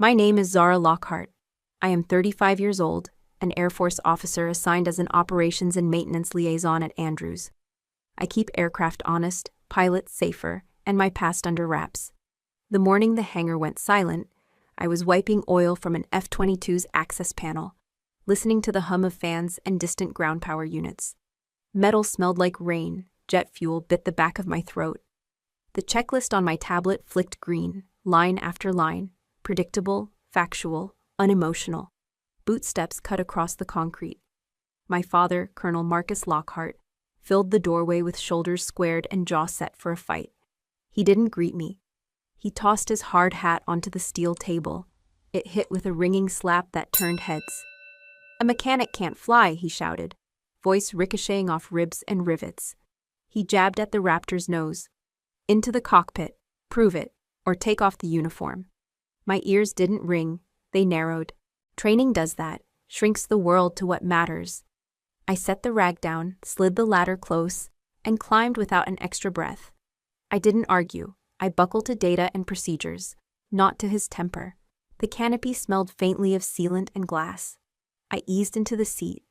My name is Zara Lockhart. I am 35 years old, an Air Force officer assigned as an operations and maintenance liaison at Andrews. I keep aircraft honest, pilots safer, and my past under wraps. The morning the hangar went silent, I was wiping oil from an F22's access panel, listening to the hum of fans and distant ground power units. Metal smelled like rain, jet fuel bit the back of my throat. The checklist on my tablet flicked green, line after line, predictable, factual, unemotional. Boot steps cut across the concrete. My father, Colonel Marcus Lockhart, filled the doorway with shoulders squared and jaw set for a fight. He didn't greet me. He tossed his hard hat onto the steel table. It hit with a ringing slap that turned heads. "A mechanic can't fly," he shouted, voice ricocheting off ribs and rivets. He jabbed at the Raptor's nose. "Into the cockpit. Prove it, or take off the uniform." My ears didn't ring, they narrowed. Training does that, shrinks the world to what matters. I set the rag down, slid the ladder close, and climbed without an extra breath. I didn't argue. I buckled to data and procedures, not to his temper. The canopy smelled faintly of sealant and glass. I eased into the seat,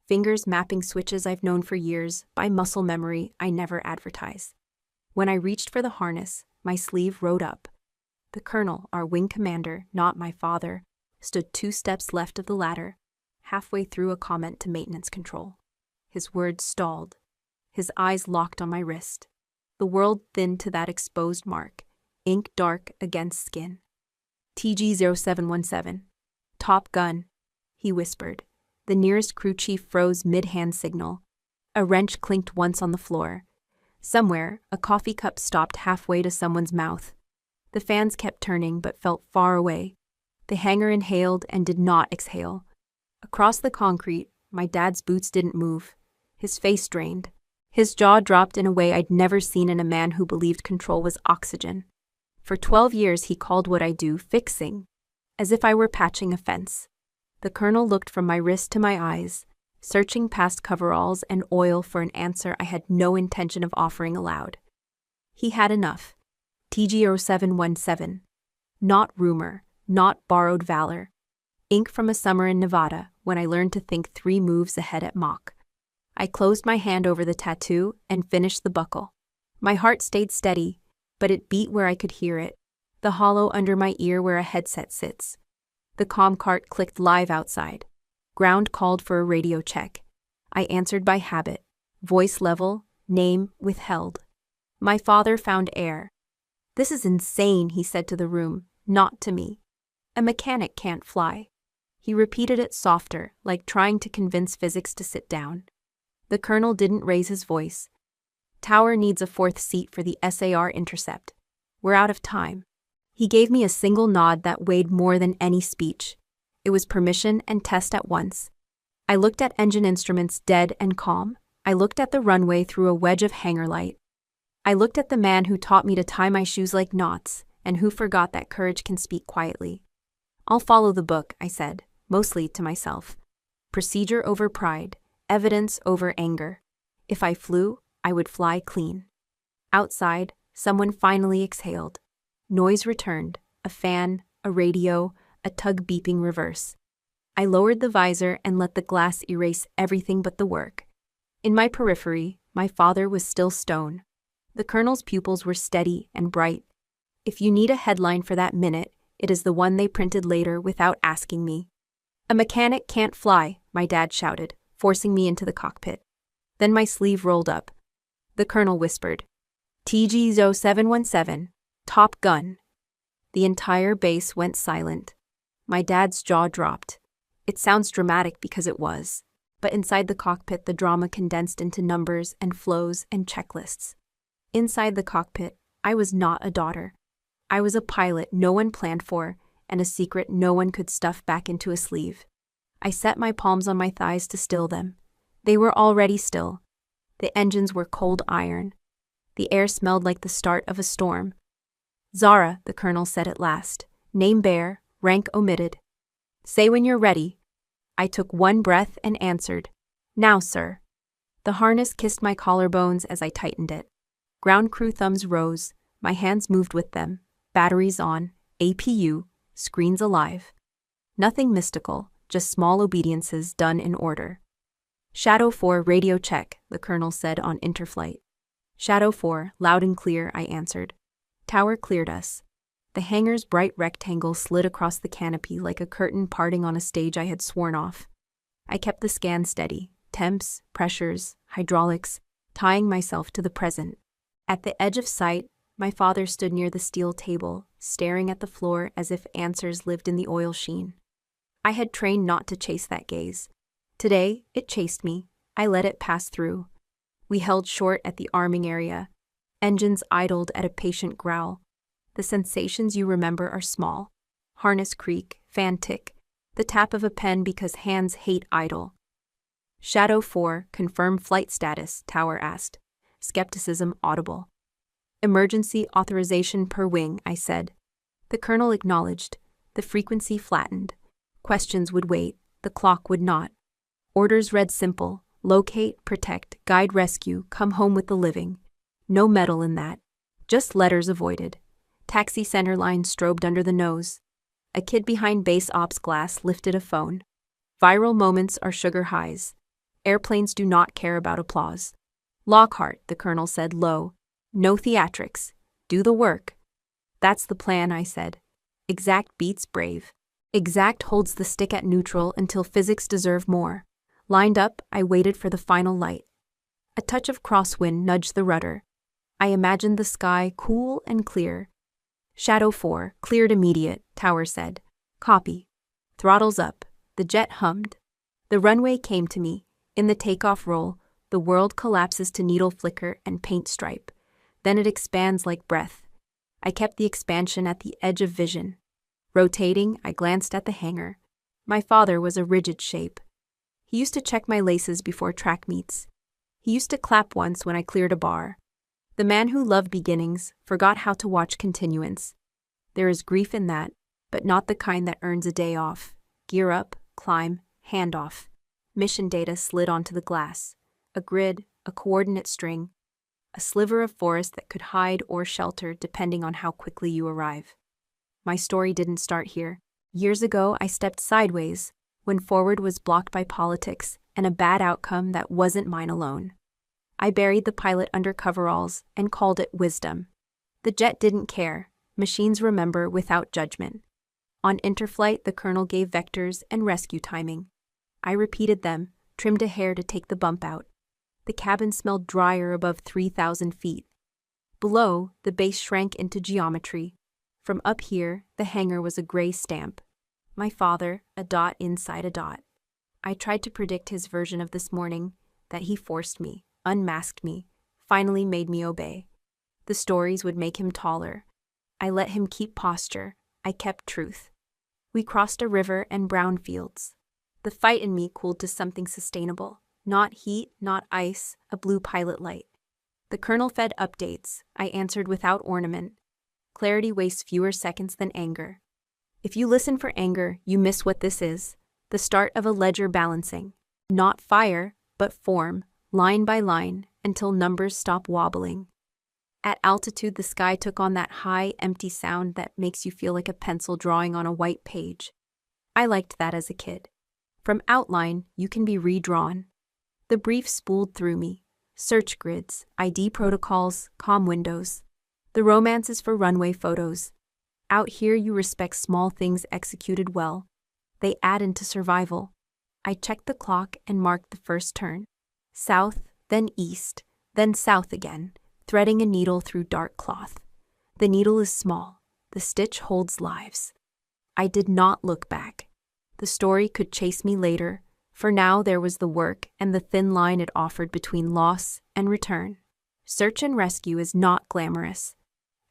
fingers mapping switches I've known for years by muscle memory I never advertise. When I reached for the harness, my sleeve rode up. The colonel, our wing commander, not my father, stood 2 steps left of the ladder, halfway through a comment to maintenance control. His words stalled. His eyes locked on my wrist. The world thinned to that exposed mark, ink dark against skin. TG-0717. Top gun, he whispered. The nearest crew chief froze mid-hand signal. A wrench clinked once on the floor. Somewhere, a coffee cup stopped halfway to someone's mouth. The fans kept turning but felt far away. The hangar inhaled and did not exhale. Across the concrete, my dad's boots didn't move. His face drained. His jaw dropped in a way I'd never seen in a man who believed control was oxygen. For 12 years he called what I do fixing, as if I were patching a fence. The colonel looked from my wrist to my eyes, searching past coveralls and oil for an answer I had no intention of offering aloud. He had enough. TG-0717. Not rumor, not borrowed valor. Ink from a summer in Nevada when I learned to think 3 moves ahead at mock. I closed my hand over the tattoo and finished the buckle. My heart stayed steady, but it beat where I could hear it, the hollow under my ear where a headset sits. The comm cart clicked live outside. Ground called for a radio check. I answered by habit, voice level, name withheld. My father found air. "This is insane," he said to the room, not to me. "A mechanic can't fly." He repeated it softer, like trying to convince physics to sit down. The colonel didn't raise his voice. "Tower needs a 4th seat for the SAR intercept. We're out of time." He gave me a single nod that weighed more than any speech. It was permission and test at once. I looked at engine instruments dead and calm. I looked at the runway through a wedge of hangar light. I looked at the man who taught me to tie my shoes like knots, and who forgot that courage can speak quietly. "I'll follow the book," I said, mostly to myself. Procedure over pride. Evidence over anger. If I flew, I would fly clean. Outside, someone finally exhaled. Noise returned, a fan, a radio, a tug beeping reverse. I lowered the visor and let the glass erase everything but the work. In my periphery, my father was still stone. The colonel's pupils were steady and bright. If you need a headline for that minute, it is the one they printed later without asking me. "A mechanic can't fly," my dad shouted, forcing me into the cockpit. Then my sleeve rolled up. The colonel whispered, "TG-0717, top gun." The entire base went silent. My dad's jaw dropped. It sounds dramatic because it was, but inside the cockpit the drama condensed into numbers and flows and checklists. Inside the cockpit, I was not a daughter. I was a pilot no one planned for, and a secret no one could stuff back into a sleeve. I set my palms on my thighs to still them. They were already still. The engines were cold iron. The air smelled like the start of a storm. "Zara," the colonel said at last, name bare, rank omitted. "Say when you're ready." I took one breath and answered, "Now, sir." The harness kissed my collarbones as I tightened it. Ground crew thumbs rose, my hands moved with them, batteries on, APU, screens alive. Nothing mystical, just small obediences done in order. Shadow 4, radio check, the colonel said on interflight. Shadow 4, loud and clear, I answered. Tower cleared us. The hangar's bright rectangle slid across the canopy like a curtain parting on a stage I had sworn off. I kept the scan steady, temps, pressures, hydraulics, tying myself to the present. At the edge of sight, my father stood near the steel table, staring at the floor as if answers lived in the oil sheen. I had trained not to chase that gaze. Today, it chased me. I let it pass through. We held short at the arming area. Engines idled at a patient growl. The sensations you remember are small. Harness creak, fan tick, the tap of a pen because hands hate idle. Shadow 4, confirm flight status, Tower asked. Skepticism audible. Emergency authorization per wing, I said. The colonel acknowledged. The frequency flattened. Questions would wait. The clock would not. Orders read simple. Locate, protect, guide, rescue, come home with the living. No metal in that. Just letters avoided. Taxi center line strobed under the nose. A kid behind base ops glass lifted a phone. Viral moments are sugar highs. Airplanes do not care about applause. Lockhart, the colonel said low. No theatrics. Do the work. That's the plan, I said. Exact beats brave. Exact holds the stick at neutral until physics deserve more. Lined up, I waited for the final light. A touch of crosswind nudged the rudder. I imagined the sky cool and clear. Shadow 4, cleared immediate, Tower said. Copy. Throttles up. The jet hummed. The runway came to me. In the takeoff roll, the world collapses to needle flicker and paint stripe. Then it expands like breath. I kept the expansion at the edge of vision. Rotating, I glanced at the hangar. My father was a rigid shape. He used to check my laces before track meets. He used to clap once when I cleared a bar. The man who loved beginnings forgot how to watch continuance. There is grief in that, but not the kind that earns a day off. Gear up, climb, hand off. Mission data slid onto the glass. A grid, a coordinate string. A sliver of forest that could hide or shelter depending on how quickly you arrive. My story didn't start here. Years ago, I stepped sideways when forward was blocked by politics and a bad outcome that wasn't mine alone. I buried the pilot under coveralls and called it wisdom. The jet didn't care. Machines remember without judgment. On interflight, the colonel gave vectors and rescue timing. I repeated them, trimmed a hair to take the bump out. The cabin smelled drier above 3,000 feet. Below, the base shrank into geometry. From up here, the hangar was a gray stamp. My father, a dot inside a dot. I tried to predict his version of this morning, that he forced me, unmasked me, finally made me obey. The stories would make him taller. I let him keep posture. I kept truth. We crossed a river and brown fields. The fight in me cooled to something sustainable. Not heat, not ice, a blue pilot light. The colonel fed updates. I answered without ornament. Clarity wastes fewer seconds than anger. If you listen for anger, you miss what this is. The start of a ledger balancing. Not fire, but form, line by line, until numbers stop wobbling. At altitude, the sky took on that high, empty sound that makes you feel like a pencil drawing on a white page. I liked that as a kid. From outline, you can be redrawn. The brief spooled through me. Search grids, ID protocols, comm windows. The romance is for runway photos. Out here, you respect small things executed well. They add into survival. I checked the clock and marked the first turn. South, then east, then south again, threading a needle through dark cloth. The needle is small. The stitch holds lives. I did not look back. The story could chase me later. For now, there was the work and the thin line it offered between loss and return. Search and rescue is not glamorous.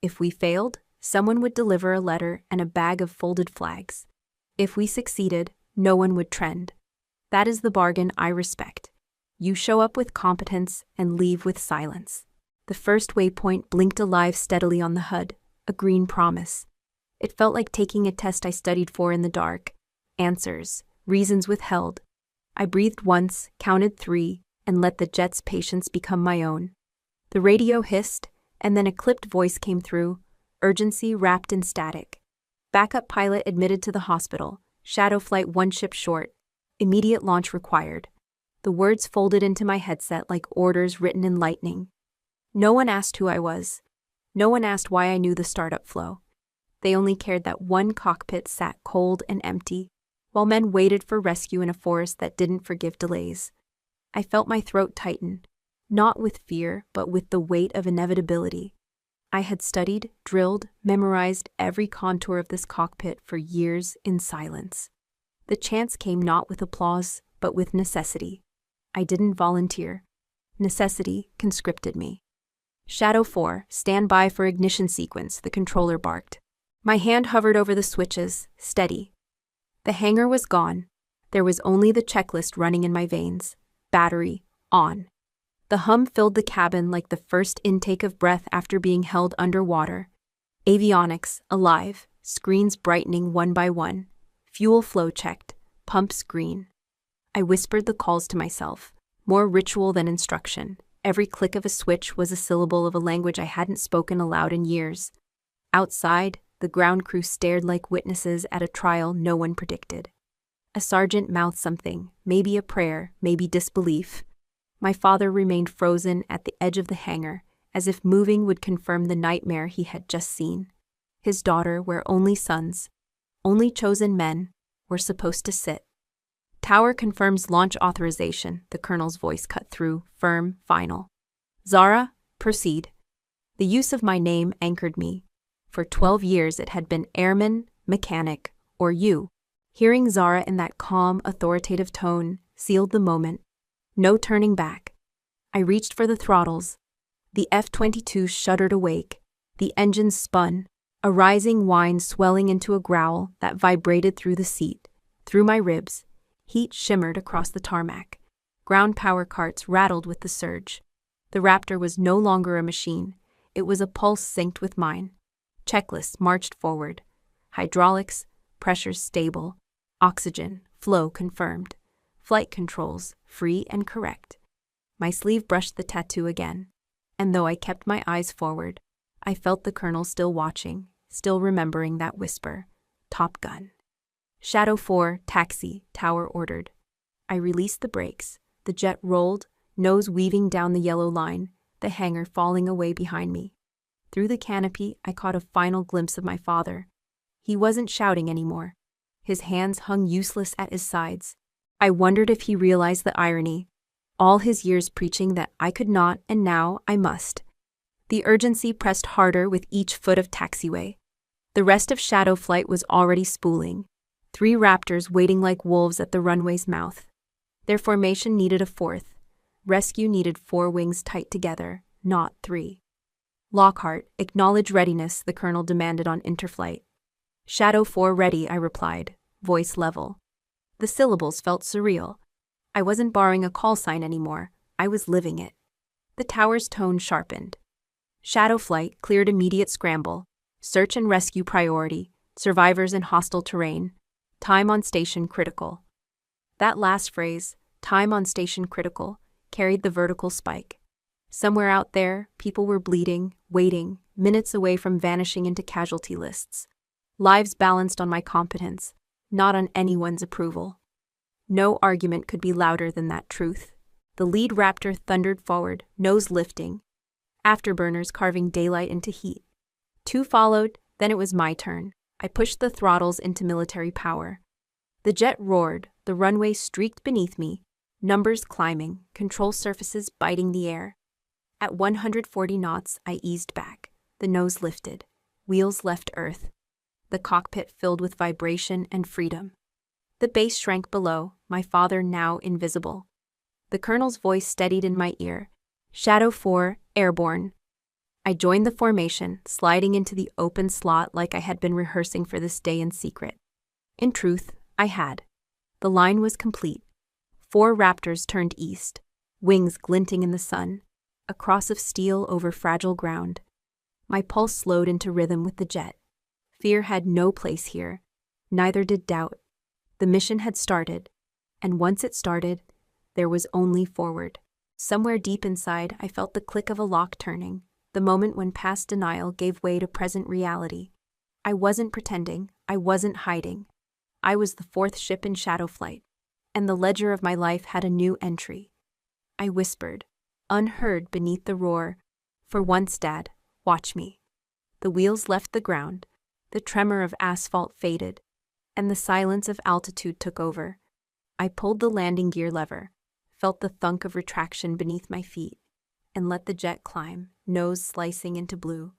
If we failed, someone would deliver a letter and a bag of folded flags. If we succeeded, no one would trend. That is the bargain I respect. You show up with competence and leave with silence. The first waypoint blinked alive steadily on the HUD, a green promise. It felt like taking a test I studied for in the dark. Answers, reasons withheld. I breathed once, counted 3, and let the jet's patience become my own. The radio hissed, and then a clipped voice came through, urgency wrapped in static. Backup pilot admitted to the hospital. Shadow flight 1 ship short. Immediate launch required. The words folded into my headset like orders written in lightning. No one asked who I was. No one asked why I knew the startup flow. They only cared that one cockpit sat cold and empty, while men waited for rescue in a forest that didn't forgive delays. I felt my throat tighten, not with fear, but with the weight of inevitability. I had studied, drilled, memorized every contour of this cockpit for years in silence. The chance came not with applause, but with necessity. I didn't volunteer. Necessity conscripted me. Shadow 4, stand by for ignition sequence, the controller barked. My hand hovered over the switches, steady. The hangar was gone. There was only the checklist running in my veins. Battery, on. The hum filled the cabin like the first intake of breath after being held underwater. Avionics, alive, screens brightening one by one. Fuel flow checked, pumps green. I whispered the calls to myself, more ritual than instruction. Every click of a switch was a syllable of a language I hadn't spoken aloud in years. Outside, the ground crew stared like witnesses at a trial no one predicted. A sergeant mouthed something, maybe a prayer, maybe disbelief. My father remained frozen at the edge of the hangar, as if moving would confirm the nightmare he had just seen. His daughter, where only sons, only chosen men, were supposed to sit. Tower confirms launch authorization, the colonel's voice cut through, firm, final. Zara, proceed. The use of my name anchored me. For 12 years it had been airman, mechanic, or you. Hearing Zara in that calm, authoritative tone sealed the moment. No turning back. I reached for the throttles. The F22 shuddered awake. The engines spun, a rising whine swelling into a growl that vibrated through the seat, through my ribs. Heat shimmered across the tarmac. Ground power carts rattled with the surge. The Raptor was no longer a machine. It was a pulse synced with mine. Checklists marched forward. Hydraulics, pressures stable. Oxygen, flow confirmed. Flight controls, free and correct. My sleeve brushed the tattoo again. And though I kept my eyes forward, I felt the colonel still watching, still remembering that whisper. Top Gun. Shadow 4, taxi, Tower ordered. I released the brakes. The jet rolled, nose weaving down the yellow line, the hangar falling away behind me. Through the canopy, I caught a final glimpse of my father. He wasn't shouting anymore. His hands hung useless at his sides. I wondered if he realized the irony. All his years preaching that I could not and now I must. The urgency pressed harder with each foot of taxiway. The rest of Shadow Flight was already spooling. 3 Raptors waiting like wolves at the runway's mouth. Their formation needed a 4th. Rescue needed 4 wings tight together, not 3. Lockhart, acknowledge readiness, the colonel demanded on interflight. Shadow 4 ready, I replied, voice level. The syllables felt surreal. I wasn't borrowing a call sign anymore. I was living it. The tower's tone sharpened. Shadow Flight cleared immediate scramble. Search and rescue priority. Survivors in hostile terrain. Time on station critical. That last phrase, time on station critical, carried the vertical spike. Somewhere out there, people were bleeding, waiting, minutes away from vanishing into casualty lists. Lives balanced on my competence, not on anyone's approval. No argument could be louder than that truth. The lead Raptor thundered forward, nose lifting. Afterburners carving daylight into heat. 2 followed, then it was my turn. I pushed the throttles into military power. The jet roared, the runway streaked beneath me, numbers climbing, control surfaces biting the air. At 140 knots, I eased back. The nose lifted. Wheels left Earth. The cockpit filled with vibration and freedom. The base shrank below, my father now invisible. The colonel's voice steadied in my ear. Shadow 4, airborne. I joined the formation, sliding into the open slot like I had been rehearsing for this day in secret. In truth, I had. The line was complete. 4 Raptors turned east, wings glinting in the sun, a cross of steel over fragile ground. My pulse slowed into rhythm with the jet. Fear had no place here. Neither did doubt. The mission had started, and once it started, there was only forward. Somewhere deep inside, I felt the click of a lock turning, the moment when past denial gave way to present reality. I wasn't pretending. I wasn't hiding. I was the fourth ship in shadow flight, and the ledger of my life had a new entry. I whispered, unheard beneath the roar, "For once, Dad, watch me." The wheels left the ground, the tremor of asphalt faded, and the silence of altitude took over. I pulled the landing gear lever, felt the thunk of retraction beneath my feet, and let the jet climb, nose slicing into blue.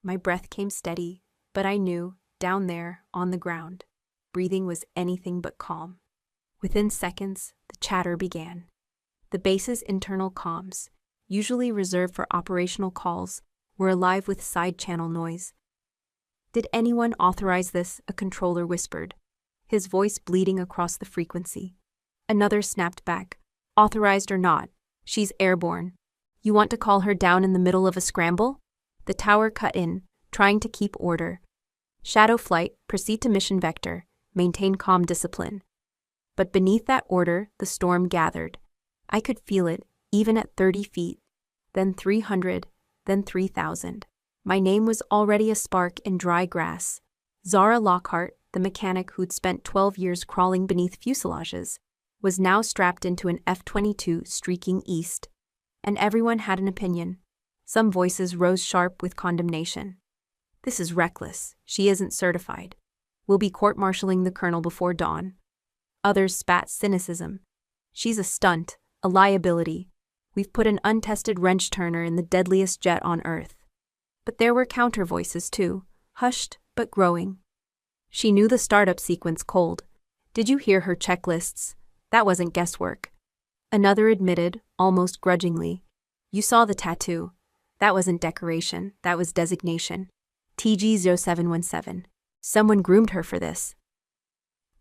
My breath came steady, but I knew, down there, on the ground, breathing was anything but calm. Within seconds, the chatter began. The base's internal comms, usually reserved for operational calls, were alive with side-channel noise. "Did anyone authorize this?" a controller whispered, his voice bleeding across the frequency. Another snapped back, "Authorized or not, she's airborne. You want to call her down in the middle of a scramble?" The tower cut in, trying to keep order. "Shadow flight, proceed to mission vector, maintain calm discipline." But beneath that order, the storm gathered. I could feel it, even at 30 feet, then 300, then 3,000. My name was already a spark in dry grass. Zara Lockhart, the mechanic who'd spent 12 years crawling beneath fuselages, was now strapped into an F22 streaking east. And everyone had an opinion. Some voices rose sharp with condemnation. "This is reckless. She isn't certified. We'll be court-martialing the colonel before dawn." Others spat cynicism. "She's a stunt, a liability. We've put an untested wrench-turner in the deadliest jet on Earth." But there were counter-voices too, hushed but growing. "She knew the startup sequence cold. Did you hear her checklists? That wasn't guesswork." Another admitted, almost grudgingly, "You saw the tattoo. That wasn't decoration, that was designation. TG-0717. Someone groomed her for this."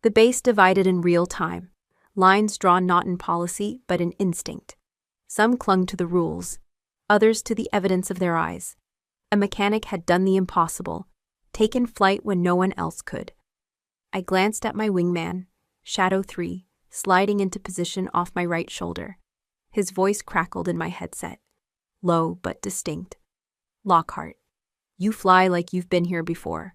The base divided in real time, lines drawn not in policy but in instinct. Some clung to the rules, others to the evidence of their eyes. A mechanic had done the impossible, taken flight when no one else could. I glanced at my wingman, Shadow 3, sliding into position off my right shoulder. His voice crackled in my headset, low but distinct. "Lockhart, you fly like you've been here before."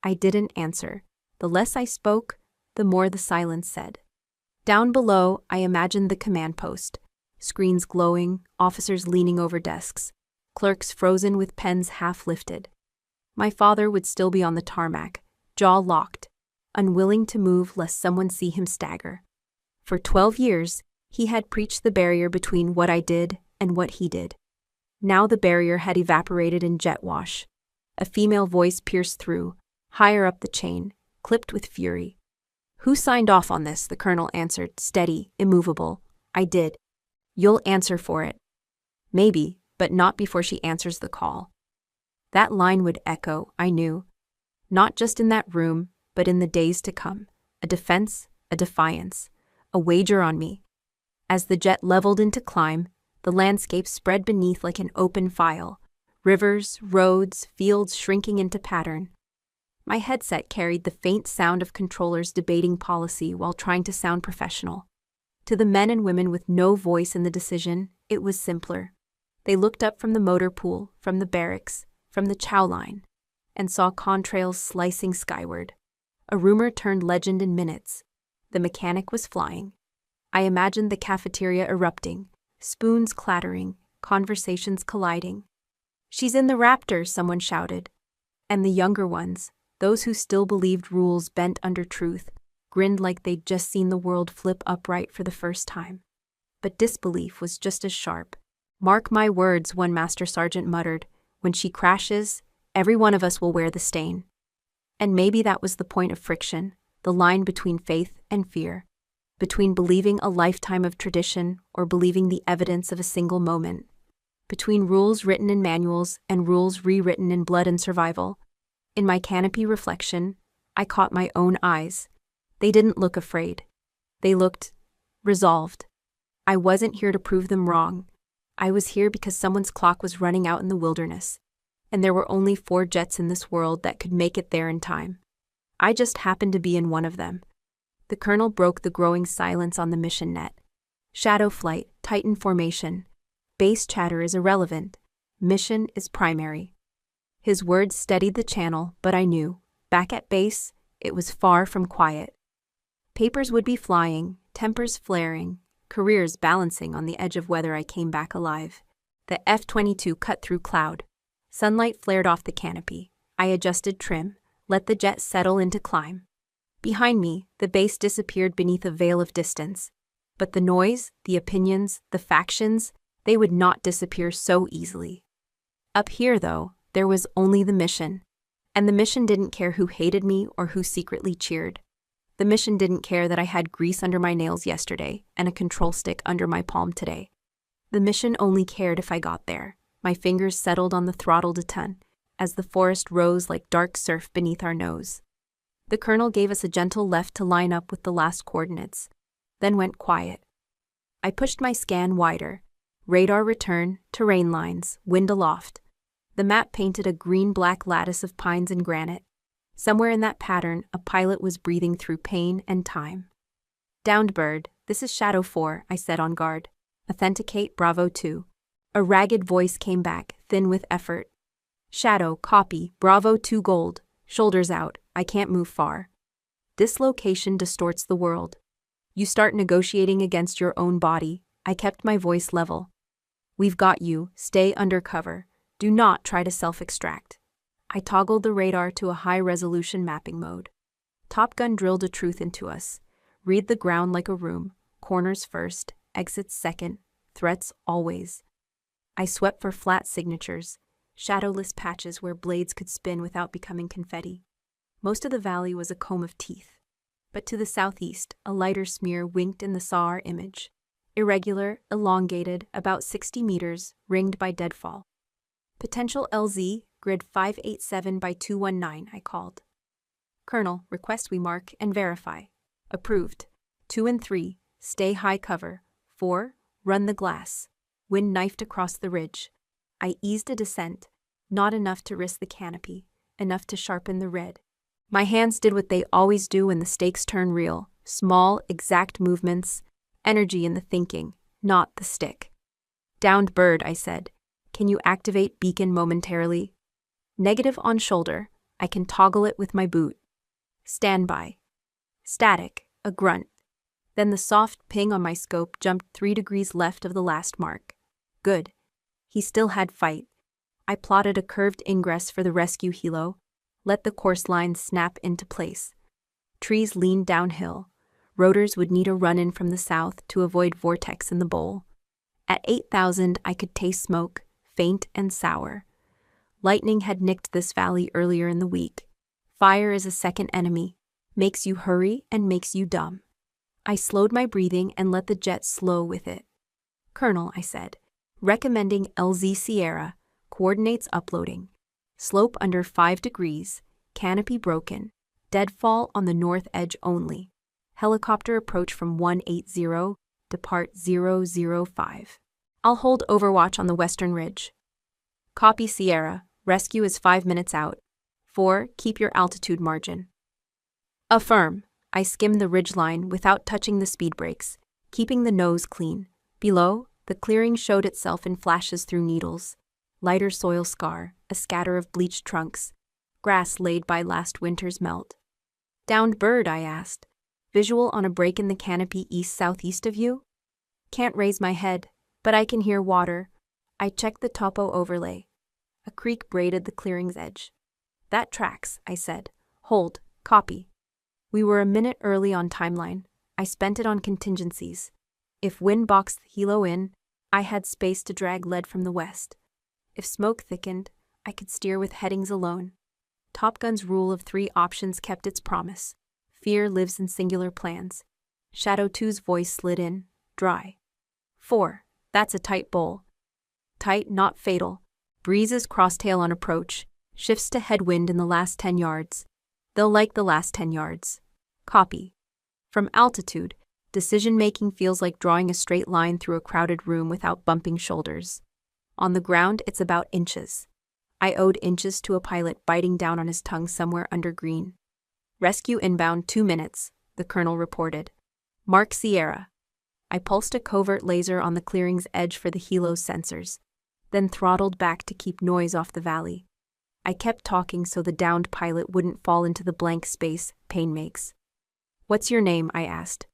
I didn't answer. The less I spoke, the more the silence said. Down below, I imagined the command post, screens glowing, officers leaning over desks, clerks frozen with pens half lifted. My father would still be on the tarmac, jaw locked, unwilling to move lest someone see him stagger. For 12 years, he had preached the barrier between what I did and what he did. Now the barrier had evaporated in jet wash. A female voice pierced through, higher up the chain, clipped with fury. "Who signed off on this?" the colonel answered, steady, immovable. "I did." "You'll answer for it." "Maybe, but not before she answers the call." That line would echo, I knew, not just in that room, but in the days to come. A defense, a defiance, a wager on me. As the jet leveled into climb, the landscape spread beneath like an open file, rivers, roads, fields shrinking into pattern. My headset carried the faint sound of controllers debating policy while trying to sound professional. To the men and women with no voice in the decision, it was simpler. They looked up from the motor pool, from the barracks, from the chow line, and saw contrails slicing skyward. A rumor turned legend in minutes. The mechanic was flying. I imagined the cafeteria erupting, spoons clattering, conversations colliding. "She's in the Raptor," someone shouted. And the younger ones, those who still believed rules bent under truth, grinned like they'd just seen the world flip upright for the first time. But disbelief was just as sharp. "Mark my words," one master sergeant muttered, "when she crashes, every one of us will wear the stain." And maybe that was the point of friction, the line between faith and fear, between believing a lifetime of tradition or believing the evidence of a single moment, between rules written in manuals and rules rewritten in blood and survival. In my canopy reflection, I caught my own eyes. They didn't look afraid. They looked resolved. I wasn't here to prove them wrong. I was here because someone's clock was running out in the wilderness, and there were only 4 jets in this world that could make it there in time. I just happened to be in one of them. The colonel broke the growing silence on the mission net. "Shadow flight, Titan formation. Base chatter is irrelevant. Mission is primary." His words steadied the channel, but I knew, back at base, it was far from quiet. Papers would be flying, tempers flaring, careers balancing on the edge of whether I came back alive. The F22 cut through cloud. Sunlight flared off the canopy. I adjusted trim, let the jet settle into climb. Behind me, the base disappeared beneath a veil of distance. But the noise, the opinions, the factions, they would not disappear so easily. Up here, though, there was only the mission. And the mission didn't care who hated me or who secretly cheered. The mission didn't care that I had grease under my nails yesterday and a control stick under my palm today. The mission only cared if I got there. My fingers settled on the throttle a ton, as the forest rose like dark surf beneath our nose. The colonel gave us a gentle left to line up with the last coordinates, then went quiet. I pushed my scan wider. Radar return, terrain lines, wind aloft. The map painted a green-black lattice of pines and granite. Somewhere in that pattern, a pilot was breathing through pain and time. "Downed bird, this is Shadow 4, I said on guard. Authenticate Bravo 2. A ragged voice came back, thin with effort. "Shadow, copy, Bravo 2 gold, shoulders out, I can't move far. Dislocation distorts the world. You start negotiating against your own body." I kept my voice level. "We've got you, stay under cover. Do not try to self-extract." I toggled the radar to a high-resolution mapping mode. Top Gun drilled a truth into us. Read the ground like a room, corners first, exits second, threats always. I swept for flat signatures, shadowless patches where blades could spin without becoming confetti. Most of the valley was a comb of teeth. But to the southeast, a lighter smear winked in the SAR image. Irregular, elongated, about 60 meters, ringed by deadfall. "Potential LZ, grid 587 by 219, I called. "Colonel, request we mark and verify." "Approved. 2 and 3, stay high cover. 4, run the glass." Wind knifed across the ridge. I eased a descent, not enough to risk the canopy, enough to sharpen the red. My hands did what they always do when the stakes turn real, small, exact movements, energy in the thinking, not the stick. "Downed bird," I said. "Can you activate beacon momentarily?" "Negative on shoulder. I can toggle it with my boot." "Standby." Static, a grunt. Then the soft ping on my scope jumped 3 degrees left of the last mark. Good. He still had fight. I plotted a curved ingress for the rescue helo, let the course lines snap into place. Trees leaned downhill. Rotors would need a run-in from the south to avoid vortex in the bowl. At 8,000, I could taste smoke, faint and sour. Lightning had nicked this valley earlier in the week. Fire is a second enemy, makes you hurry and makes you dumb. I slowed my breathing and let the jet slow with it. "Colonel," I said, "recommending LZ Sierra, coordinates uploading. Slope under 5 degrees, canopy broken, deadfall on the north edge only. Helicopter approach from 180, depart 005. I'll hold overwatch on the western ridge." "Copy Sierra, rescue is 5 minutes out. 4, keep your altitude margin." "Affirm." I skimmed the ridgeline without touching the speed brakes, keeping the nose clean. Below, the clearing showed itself in flashes through needles. Lighter soil scar, a scatter of bleached trunks, grass laid by last winter's melt. "Downed bird?" I asked. "Visual on a break in the canopy east-southeast of you?" "Can't raise my head, but I can hear water." I checked the topo overlay. A creek braided the clearing's edge. "That tracks," I said. "Hold, copy." We were a minute early on timeline. I spent it on contingencies. If wind boxed the helo in, I had space to drag lead from the west. If smoke thickened, I could steer with headings alone. Top Gun's rule of 3 options kept its promise. Fear lives in singular plans. Shadow 2's voice slid in, dry. 4, that's a tight bowl. Tight, not fatal. Breezes crosstail on approach, shifts to headwind in the last 10 yards. They'll like the last 10 yards. Copy. From altitude, decision-making feels like drawing a straight line through a crowded room without bumping shoulders. On the ground, it's about inches. I owed inches to a pilot biting down on his tongue somewhere under green. "Rescue inbound 2 minutes, the colonel reported. "Mark Sierra." I pulsed a covert laser on the clearing's edge for the helo's sensors, then throttled back to keep noise off the valley. I kept talking so the downed pilot wouldn't fall into the blank space pain makes. "What's your name?" I asked.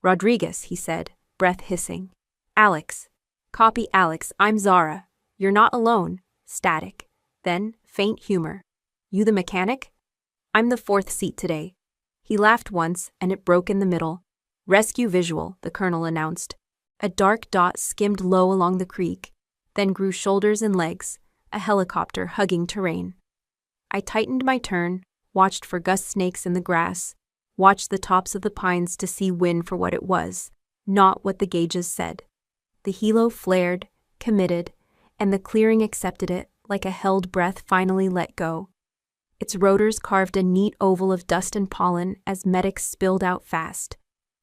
"Rodriguez," he said, breath hissing. "Alex." "Copy, Alex, I'm Zara. You're not alone." Static. Then, faint humor. "You the mechanic?" "I'm the fourth seat today." He laughed once, and it broke in the middle. "Rescue visual," the colonel announced. A dark dot skimmed low along the creek, then grew shoulders and legs, a helicopter hugging terrain. I tightened my turn, watched for gust snakes in the grass, watched the tops of the pines to see wind for what it was, not what the gauges said. The helo flared, committed, and the clearing accepted it like a held breath finally let go. Its rotors carved a neat oval of dust and pollen as medics spilled out fast.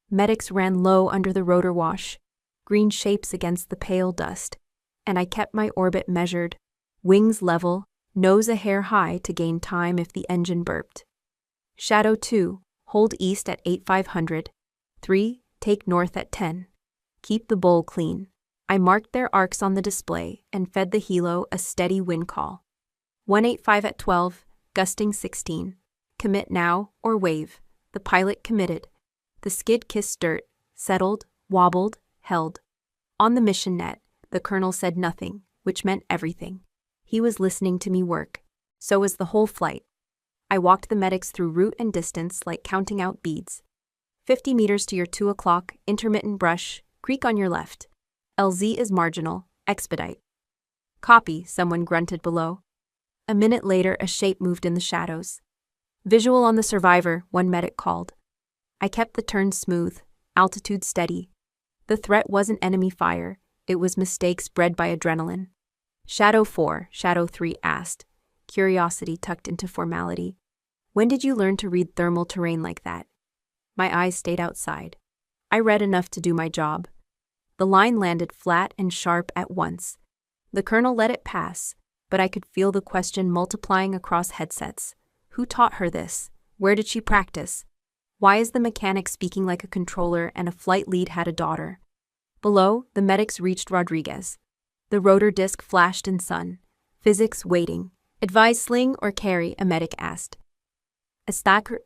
Medics ran low under the rotor wash, green shapes against the pale dust, and I kept my orbit measured, wings level, nose a hair high to gain time if the engine burped. Shadow 2, hold east at 8500. 3, take north at 10. Keep the bowl clean. I marked their arcs on the display and fed the helo a steady wind call. 185 at 12, gusting 16. Commit now or wave. The pilot committed. The skid kissed dirt, settled, wobbled, held. On the mission net, the colonel said nothing, which meant everything. He was listening to me work. So was the whole flight. I walked the medics through route and distance like counting out beads. 50 meters to your 2 o'clock, intermittent brush, creek on your left. LZ is marginal, expedite. Copy, someone grunted below. A minute later, a shape moved in the shadows. Visual on the survivor, one medic called. I kept the turn smooth, altitude steady. The threat wasn't enemy fire, it was mistakes bred by adrenaline. Shadow 4, Shadow 3 asked, curiosity tucked into formality. "When did you learn to read thermal terrain like that?" My eyes stayed outside. I read enough to do my job. The line landed flat and sharp at once. The colonel let it pass, but I could feel the question multiplying across headsets. Who taught her this? Where did she practice? Why is the mechanic speaking like a controller and a flight lead had a daughter? Below, the medics reached Rodriguez. The rotor disc flashed in sun. Physics waiting. "Advise sling or carry?" a medic asked. "A stacker,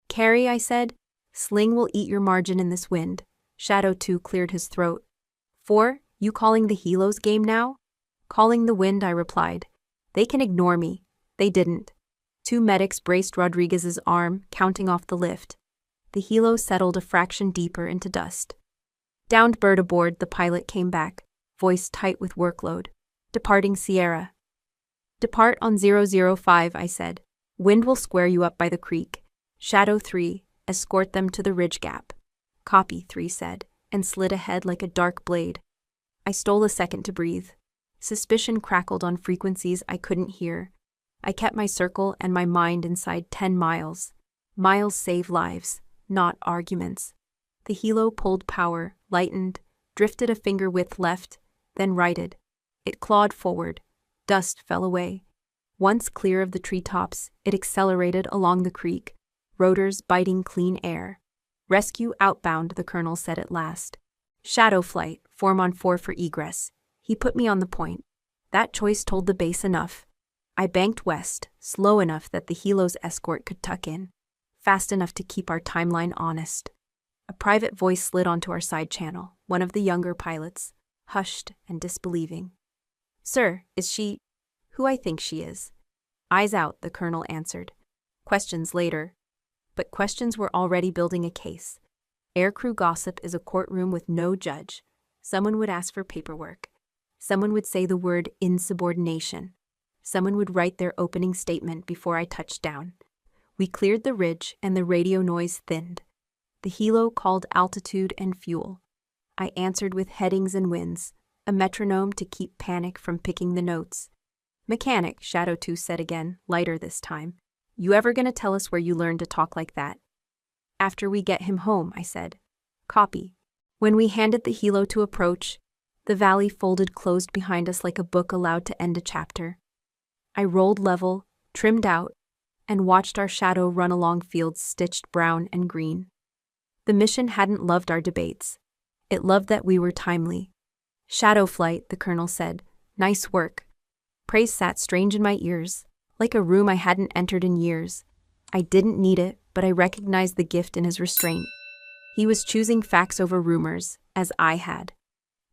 Carry," I said. "Sling will eat your margin in this wind." Shadow 2 cleared his throat. 4, you calling the helos game now?" "Calling the wind," I replied. "They can ignore me." They didn't. 2 medics braced Rodriguez's arm, counting off the lift. The helo settled a fraction deeper into dust. "Downed bird aboard," the pilot came back, voice tight with workload. "Departing Sierra." "Depart on 005, I said. "Wind will square you up by the creek." Shadow 3, escort them to the ridge gap. "Copy," 3 said, and slid ahead like a dark blade. I stole a second to breathe. Suspicion crackled on frequencies I couldn't hear. I kept my circle and my mind inside 10 miles. Miles save lives, not arguments. The helo pulled power, lightened, drifted a finger width left, then righted. It clawed forward. Dust fell away. Once clear of the treetops, it accelerated along the creek, rotors biting clean air. "Rescue outbound," the colonel said at last. "Shadow flight, form on 4 for egress." He put me on the point. That choice told the base enough. I banked west, slow enough that the helo's escort could tuck in, fast enough to keep our timeline honest. A private voice slid onto our side channel, one of the younger pilots, hushed and disbelieving. "Sir, is she who I think she is?" "Eyes out," the colonel answered. "Questions later." But questions were already building a case. Aircrew gossip is a courtroom with no judge. Someone would ask for paperwork. Someone would say the word insubordination. Someone would write their opening statement before I touched down. We cleared the ridge and the radio noise thinned. The helo called altitude and fuel. I answered with headings and winds, a metronome to keep panic from picking the notes. "Mechanic," Shadow 2 said again, lighter this time. "You ever gonna tell us where you learned to talk like that?" "After we get him home," I said. "Copy." When we handed the helo to approach, the valley folded closed behind us like a book allowed to end a chapter. I rolled level, trimmed out, and watched our shadow run along fields stitched brown and green. The mission hadn't loved our debates. It loved that we were timely. "Shadow flight," the colonel said. "Nice work." Praise sat strange in my ears, like a room I hadn't entered in years. I didn't need it, but I recognized the gift in his restraint. He was choosing facts over rumors, as I had.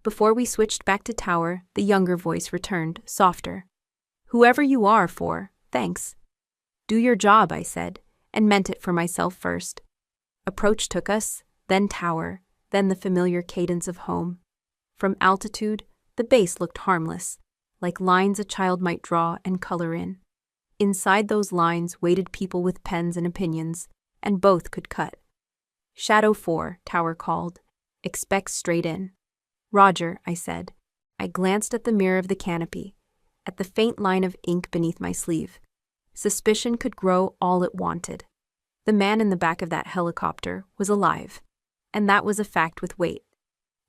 Before we switched back to tower, the younger voice returned, softer. Whoever you are for, thanks. Do your job, I said, and meant it for myself first. Approach took us, then tower, then the familiar cadence of home. From altitude, the base looked harmless, like lines a child might draw and color in. Inside those lines waited people with pens and opinions, and both could cut. Shadow 4, tower called. Expect straight in. Roger, I said. I glanced at the mirror of the canopy, at the faint line of ink beneath my sleeve. Suspicion could grow all it wanted. The man in the back of that helicopter was alive, and that was a fact with weight.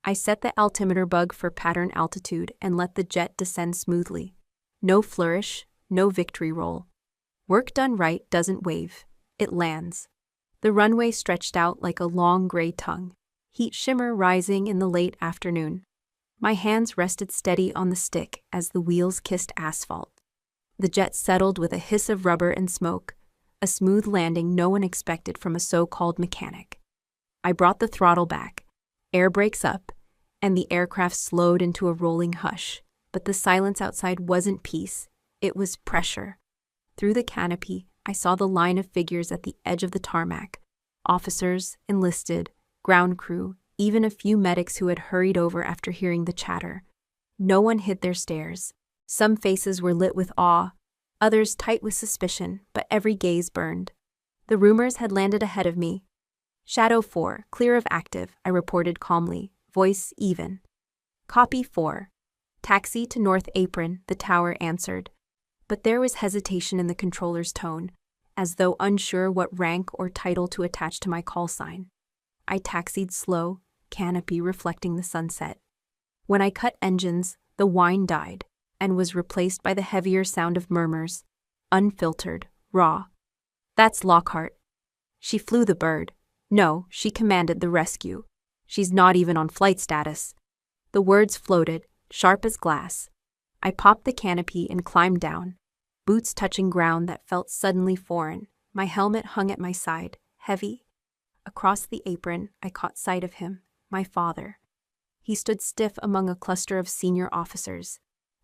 I set the altimeter bug for pattern altitude and let the jet descend smoothly. No flourish, no victory roll. Work done right doesn't wave, it lands. The runway stretched out like a long gray tongue, heat shimmer rising in the late afternoon. My hands rested steady on the stick as the wheels kissed asphalt. The jet settled with a hiss of rubber and smoke, a smooth landing no one expected from a so-called mechanic. I brought the throttle back, air brakes up, and the aircraft slowed into a rolling hush. But the silence outside wasn't peace, it was pressure. Through the canopy, I saw the line of figures at the edge of the tarmac. Officers, enlisted, ground crew, even a few medics who had hurried over after hearing the chatter. No one hid their stares. Some faces were lit with awe, others tight with suspicion, but every gaze burned. The rumors had landed ahead of me. Shadow 4, clear of active, I reported calmly, voice even. Copy 4. Taxi to North Apron, the tower answered. But there was hesitation in the controller's tone, as though unsure what rank or title to attach to my call sign. I taxied slow, canopy reflecting the sunset. When I cut engines, the whine died, and was replaced by the heavier sound of murmurs, unfiltered, raw. That's Lockhart. She flew the bird. No, she commanded the rescue. She's not even on flight status. The words floated, sharp as glass. I popped the canopy and climbed down, boots touching ground that felt suddenly foreign. My helmet hung at my side, heavy. Across the apron, I caught sight of him, my father. He stood stiff among a cluster of senior officers,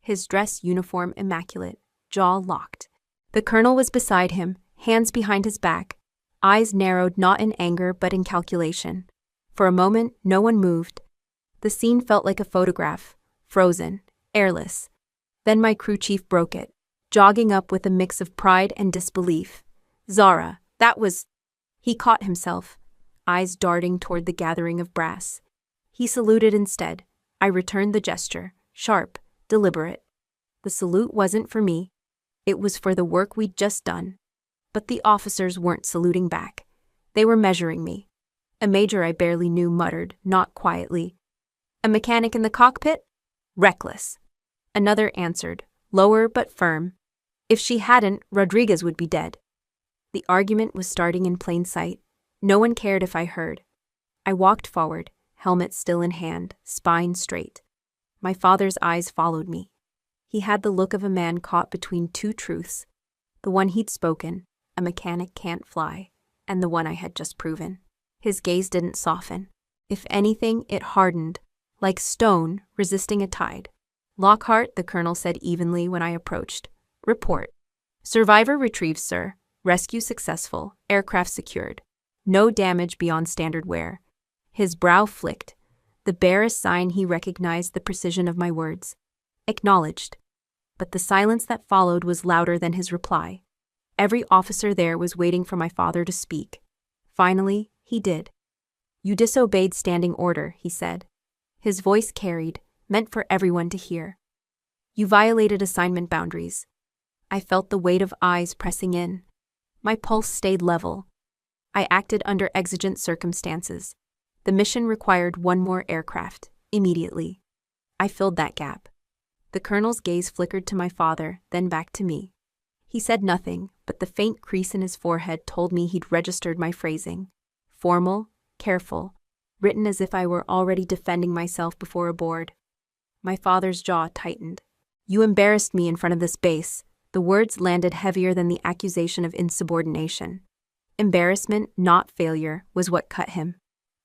his dress uniform immaculate, jaw locked. The colonel was beside him, hands behind his back, eyes narrowed not in anger but in calculation. For a moment, no one moved. The scene felt like a photograph, frozen, airless. Then my crew chief broke it, jogging up with a mix of pride and disbelief. Zara, that was... He caught himself, eyes darting toward the gathering of brass. He saluted instead. I returned the gesture, sharp, deliberate. The salute wasn't for me. It was for the work we'd just done. But the officers weren't saluting back. They were measuring me. A major I barely knew muttered, not quietly. A mechanic in the cockpit? Reckless. Another answered, lower but firm. If she hadn't, Rodriguez would be dead. The argument was starting in plain sight. No one cared if I heard. I walked forward, helmet still in hand, spine straight. My father's eyes followed me. He had the look of a man caught between two truths. The one he'd spoken, a mechanic can't fly, and the one I had just proven. His gaze didn't soften. If anything, it hardened, like stone resisting a tide. Lockhart, the colonel said evenly when I approached. Report. Survivor retrieved, sir. Rescue successful. Aircraft secured. No damage beyond standard wear. His brow flicked, the barest sign he recognized the precision of my words. Acknowledged. But the silence that followed was louder than his reply. Every officer there was waiting for my father to speak. Finally, he did. You disobeyed standing order, he said. His voice carried, meant for everyone to hear. You violated assignment boundaries. I felt the weight of eyes pressing in. My pulse stayed level. I acted under exigent circumstances. The mission required one more aircraft, immediately. I filled that gap. The colonel's gaze flickered to my father, then back to me. He said nothing, but the faint crease in his forehead told me he'd registered my phrasing. Formal, careful, written as if I were already defending myself before a board. My father's jaw tightened. You embarrassed me in front of this base. The words landed heavier than the accusation of insubordination. Embarrassment, not failure, was what cut him.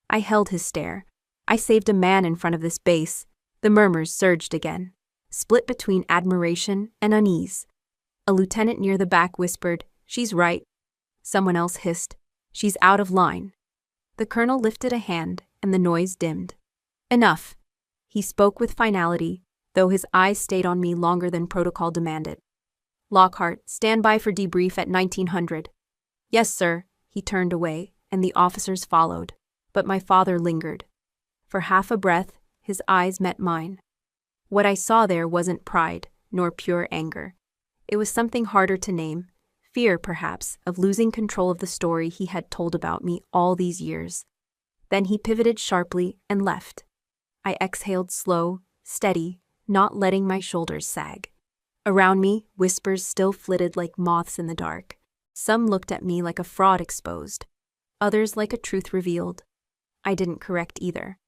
I held his stare. I saved a man in front of this base. The murmurs surged again, split between admiration and unease. A lieutenant near the back whispered, "She's right." Someone else hissed, "She's out of line." The colonel lifted a hand, and the noise dimmed. "Enough." He spoke with finality, though his eyes stayed on me longer than protocol demanded. "Lockhart, stand by for debrief at 1900. "Yes, sir." He turned away, and the officers followed, but my father lingered. For half a breath, his eyes met mine. What I saw there wasn't pride, nor pure anger. It was something harder to name, fear, perhaps, of losing control of the story he had told about me all these years. Then he pivoted sharply and left. I exhaled slow, steady, not letting my shoulders sag. Around me, whispers still flitted like moths in the dark. Some looked at me like a fraud exposed, others like a truth revealed. I didn't correct either.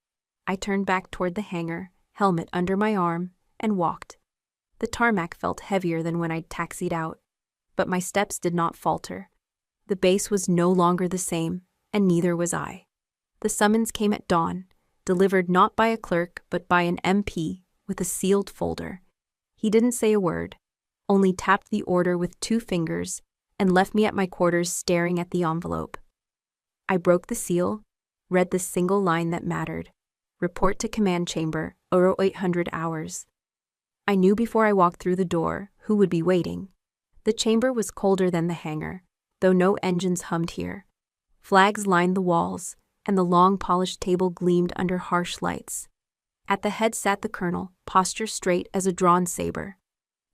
I turned back toward the hangar, helmet under my arm, and walked. The tarmac felt heavier than when I'd taxied out, but my steps did not falter. The base was no longer the same, and neither was I. The summons came at dawn, delivered not by a clerk but by an MP with a sealed folder. He didn't say a word, only tapped the order with 2 fingers and left me at my quarters staring at the envelope. I broke the seal, read the single line that mattered. Report to command chamber, 0800 hours. I knew before I walked through the door who would be waiting. The chamber was colder than the hangar, though no engines hummed here. Flags lined the walls, and the long polished table gleamed under harsh lights. At the head sat the colonel, posture straight as a drawn saber.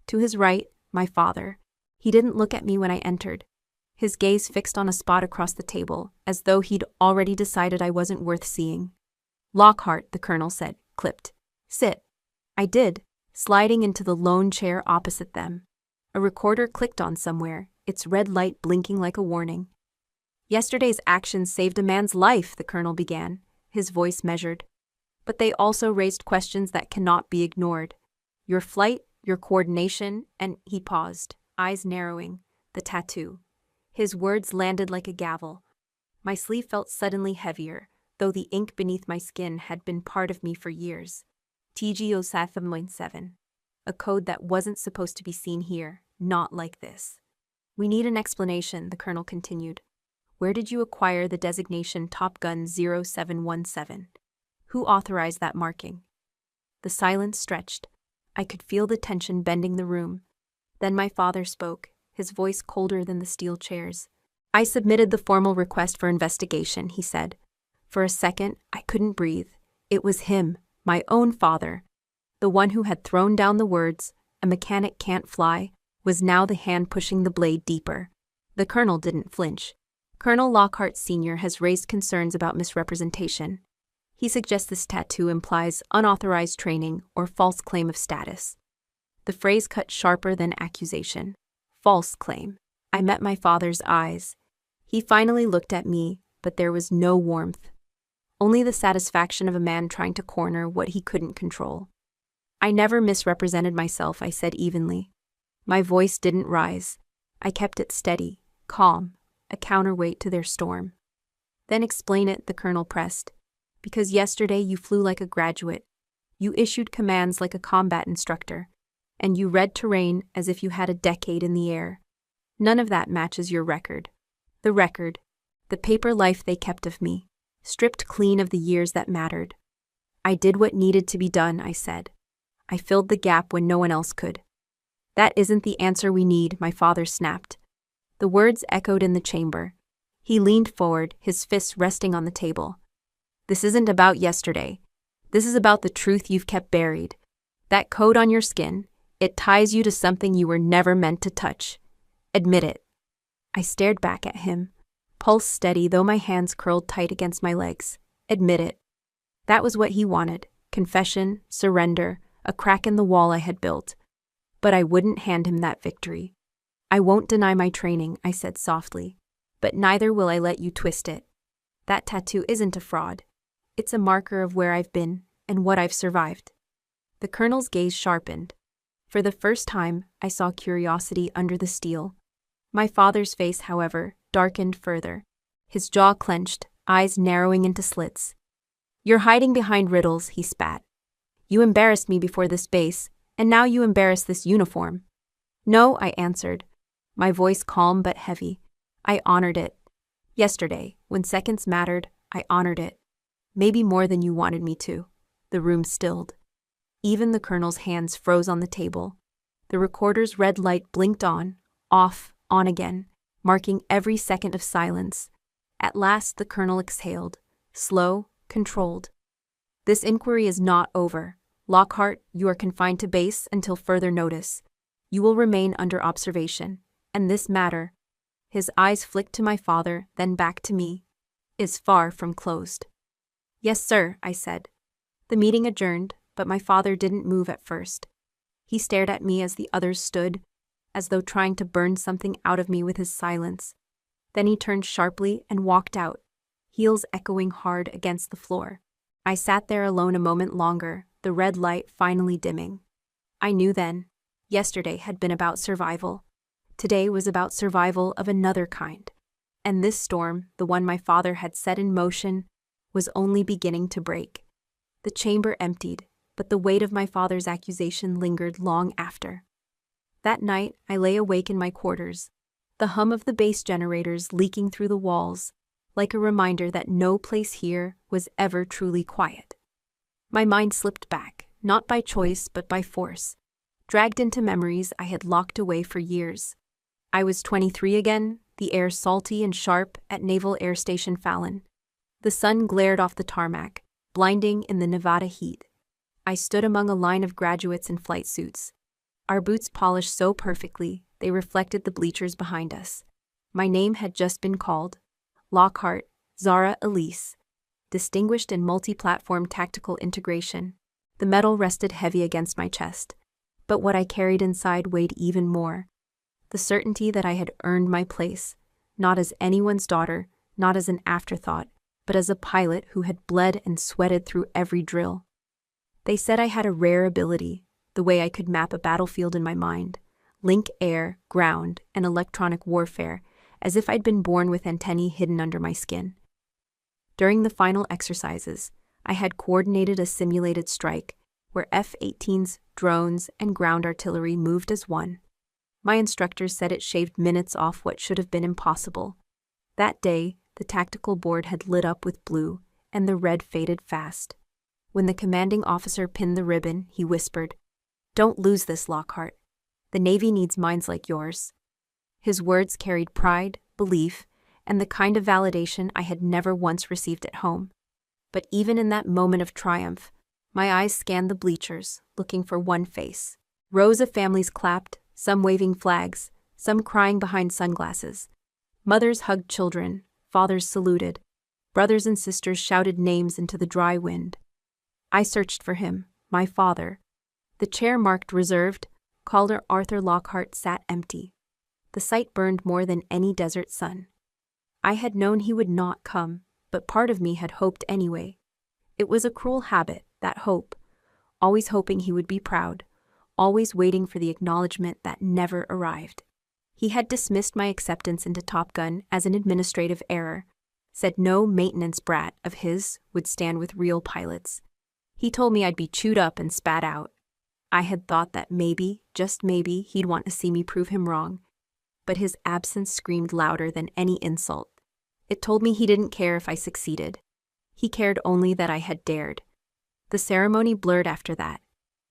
To his right, my father. He didn't look at me when I entered, his gaze fixed on a spot across the table, as though he'd already decided I wasn't worth seeing. "Lockhart," the colonel said, clipped. "Sit." I did, sliding into the lone chair opposite them. A recorder clicked on somewhere, its red light blinking like a warning. "Yesterday's actions saved a man's life," the colonel began, his voice measured. "But they also raised questions that cannot be ignored. Your flight, your coordination," and he paused, eyes narrowing, "the tattoo." His words landed like a gavel. My sleeve felt suddenly heavier, though the ink beneath my skin had been part of me for years. TGO 7.7. A code that wasn't supposed to be seen here, not like this. "We need an explanation," the colonel continued. "Where did you acquire the designation Top Gun 0717? Who authorized that marking?" The silence stretched. I could feel the tension bending the room. Then my father spoke, his voice colder than the steel chairs. "I submitted the formal request for investigation," he said. For a second, I couldn't breathe. It was him, my own father. The one who had thrown down the words, "A mechanic can't fly," was now the hand pushing the blade deeper. The colonel didn't flinch. "Colonel Lockhart Sr. has raised concerns about misrepresentation. He suggests this tattoo implies unauthorized training or false claim of status." The phrase cut sharper than accusation. False claim. I met my father's eyes. He finally looked at me, but there was no warmth. Only the satisfaction of a man trying to corner what he couldn't control. "I never misrepresented myself," I said evenly. My voice didn't rise. I kept it steady, calm, a counterweight to their storm. "Then explain it," the colonel pressed. "Because yesterday you flew like a graduate. You issued commands like a combat instructor. And you read terrain as if you had a decade in the air. None of that matches your record. The record, the paper life they kept of me, stripped clean of the years that mattered. I did what needed to be done," I said. "I filled the gap when no one else could." "That isn't the answer we need," my father snapped. The words echoed in the chamber. He leaned forward, his fists resting on the table. "This isn't about yesterday. This is about the truth you've kept buried. That code on your skin, it ties you to something you were never meant to touch. Admit it." I stared back at him, pulse steady though my hands curled tight against my legs. Admit it. That was what he wanted. Confession, surrender, a crack in the wall I had built. But I wouldn't hand him that victory. "I won't deny my training," I said softly, "but neither will I let you twist it. That tattoo isn't a fraud. It's a marker of where I've been and what I've survived." The colonel's gaze sharpened. For the first time, I saw curiosity under the steel. My father's face, however, darkened further. His jaw clenched, eyes narrowing into slits. "You're hiding behind riddles," he spat. "You embarrassed me before this base, and now you embarrass this uniform." "No," I answered, my voice calm but heavy. "I honored it. Yesterday, when seconds mattered, I honored it. Maybe more than you wanted me to." The room stilled. Even the colonel's hands froze on the table. The recorder's red light blinked on, off, on again, marking every second of silence. At last the colonel exhaled, slow, controlled. "This inquiry is not over. Lockhart, you are confined to base until further notice. You will remain under observation, and this matter," his eyes flicked to my father, then back to me, "is far from closed." "Yes, sir," I said. The meeting adjourned, but my father didn't move at first. He stared at me as the others stood, as though trying to burn something out of me with his silence. Then he turned sharply and walked out, heels echoing hard against the floor. I sat there alone a moment longer, the red light finally dimming. I knew then, yesterday had been about survival. Today was about survival of another kind. And this storm, the one my father had set in motion, was only beginning to break. The chamber emptied, but the weight of my father's accusation lingered long after. That night, I lay awake in my quarters, the hum of the base generators leaking through the walls, like a reminder that no place here was ever truly quiet. My mind slipped back, not by choice but by force, dragged into memories I had locked away for years. I was 23 again, the air salty and sharp at Naval Air Station Fallon. The sun glared off the tarmac, blinding in the Nevada heat. I stood among a line of graduates in flight suits. Our boots polished so perfectly, they reflected the bleachers behind us. My name had just been called. Lockhart, Zara Elise. Distinguished in multi-platform tactical integration. The medal rested heavy against my chest. But what I carried inside weighed even more. The certainty that I had earned my place, not as anyone's daughter, not as an afterthought, but as a pilot who had bled and sweated through every drill. They said I had a rare ability, the way I could map a battlefield in my mind, link air, ground, and electronic warfare, as if I'd been born with antennae hidden under my skin. During the final exercises, I had coordinated a simulated strike, where F-18s, drones, and ground artillery moved as one. My instructors said it shaved minutes off what should have been impossible. That day, the tactical board had lit up with blue, and the red faded fast. When the commanding officer pinned the ribbon, he whispered, "Don't lose this, Lockhart. The Navy needs minds like yours." His words carried pride, belief, and the kind of validation I had never once received at home. But even in that moment of triumph, my eyes scanned the bleachers, looking for one face. Rows of families clapped, some waving flags, some crying behind sunglasses. Mothers hugged children, fathers saluted. Brothers and sisters shouted names into the dry wind. I searched for him, my father. The chair marked reserved, Calder Arthur Lockhart sat empty. The sight burned more than any desert sun. I had known he would not come, but part of me had hoped anyway. It was a cruel habit, that hope, always hoping he would be proud, always waiting for the acknowledgement that never arrived. He had dismissed my acceptance into Top Gun as an administrative error, said no maintenance brat of his would stand with real pilots. He told me I'd be chewed up and spat out. I had thought that maybe, just maybe, he'd want to see me prove him wrong. But his absence screamed louder than any insult. It told me he didn't care if I succeeded. He cared only that I had dared. The ceremony blurred after that.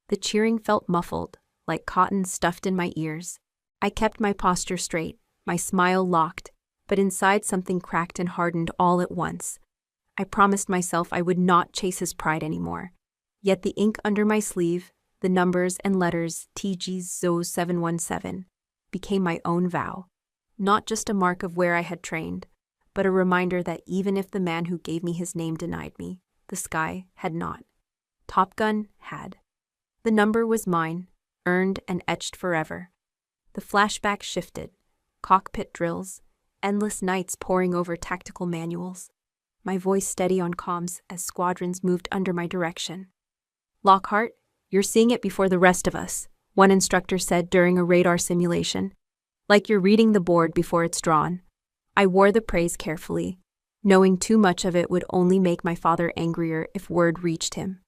The cheering felt muffled, like cotton stuffed in my ears. I kept my posture straight, my smile locked, but inside something cracked and hardened all at once. I promised myself I would not chase his pride anymore. Yet the ink under my sleeve, the numbers and letters TG-ZO717, became my own vow. Not just a mark of where I had trained, but a reminder that even if the man who gave me his name denied me, the sky had not. Top Gun had. The number was mine, earned and etched forever. The flashback shifted, cockpit drills, endless nights poring over tactical manuals. My voice steady on comms as squadrons moved under my direction. "Lockhart, you're seeing it before the rest of us. one instructor said during a radar simulation. Like you're reading the board before it's drawn. I wore the praise carefully, knowing too much of it would only make my father angrier if word reached him.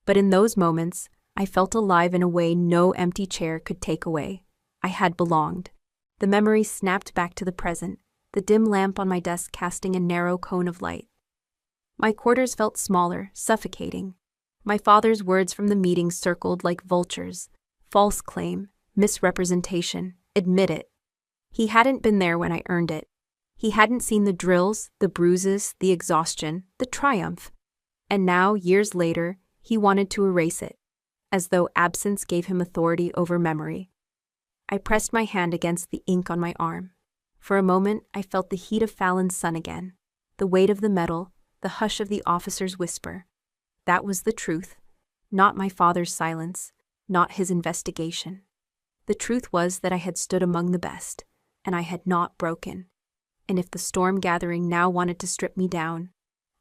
But in those moments, I felt alive in a way no empty chair could take away. I had belonged. The memory snapped back to the present, the dim lamp on my desk casting a narrow cone of light. My quarters felt smaller, suffocating. My father's words from the meeting circled like vultures. False claim, misrepresentation, admit it. He hadn't been there when I earned it. He hadn't seen the drills, the bruises, the exhaustion, the triumph. And now, years later, he wanted to erase it, as though absence gave him authority over memory. I pressed my hand against the ink on my arm. For a moment, I felt the heat of Fallon's sun again, the weight of the metal, the hush of the officer's whisper. That was the truth, not my father's silence, not his investigation. The truth was that I had stood among the best, and I had not broken. And if the storm gathering now wanted to strip me down,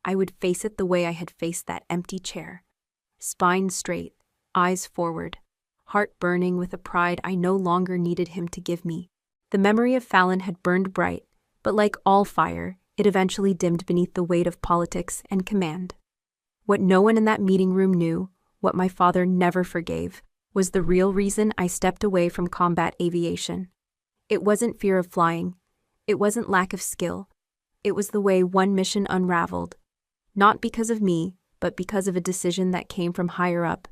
I would face it the way I had faced that empty chair. Spine straight, eyes forward, heart burning with a pride I no longer needed him to give me. The memory of Fallon had burned bright, but like all fire, it eventually dimmed beneath the weight of politics and command. What no one in that meeting room knew, what my father never forgave, was the real reason I stepped away from combat aviation. It wasn't fear of flying. It wasn't lack of skill. It was the way one mission unraveled. Not because of me, but because of a decision that came from higher up.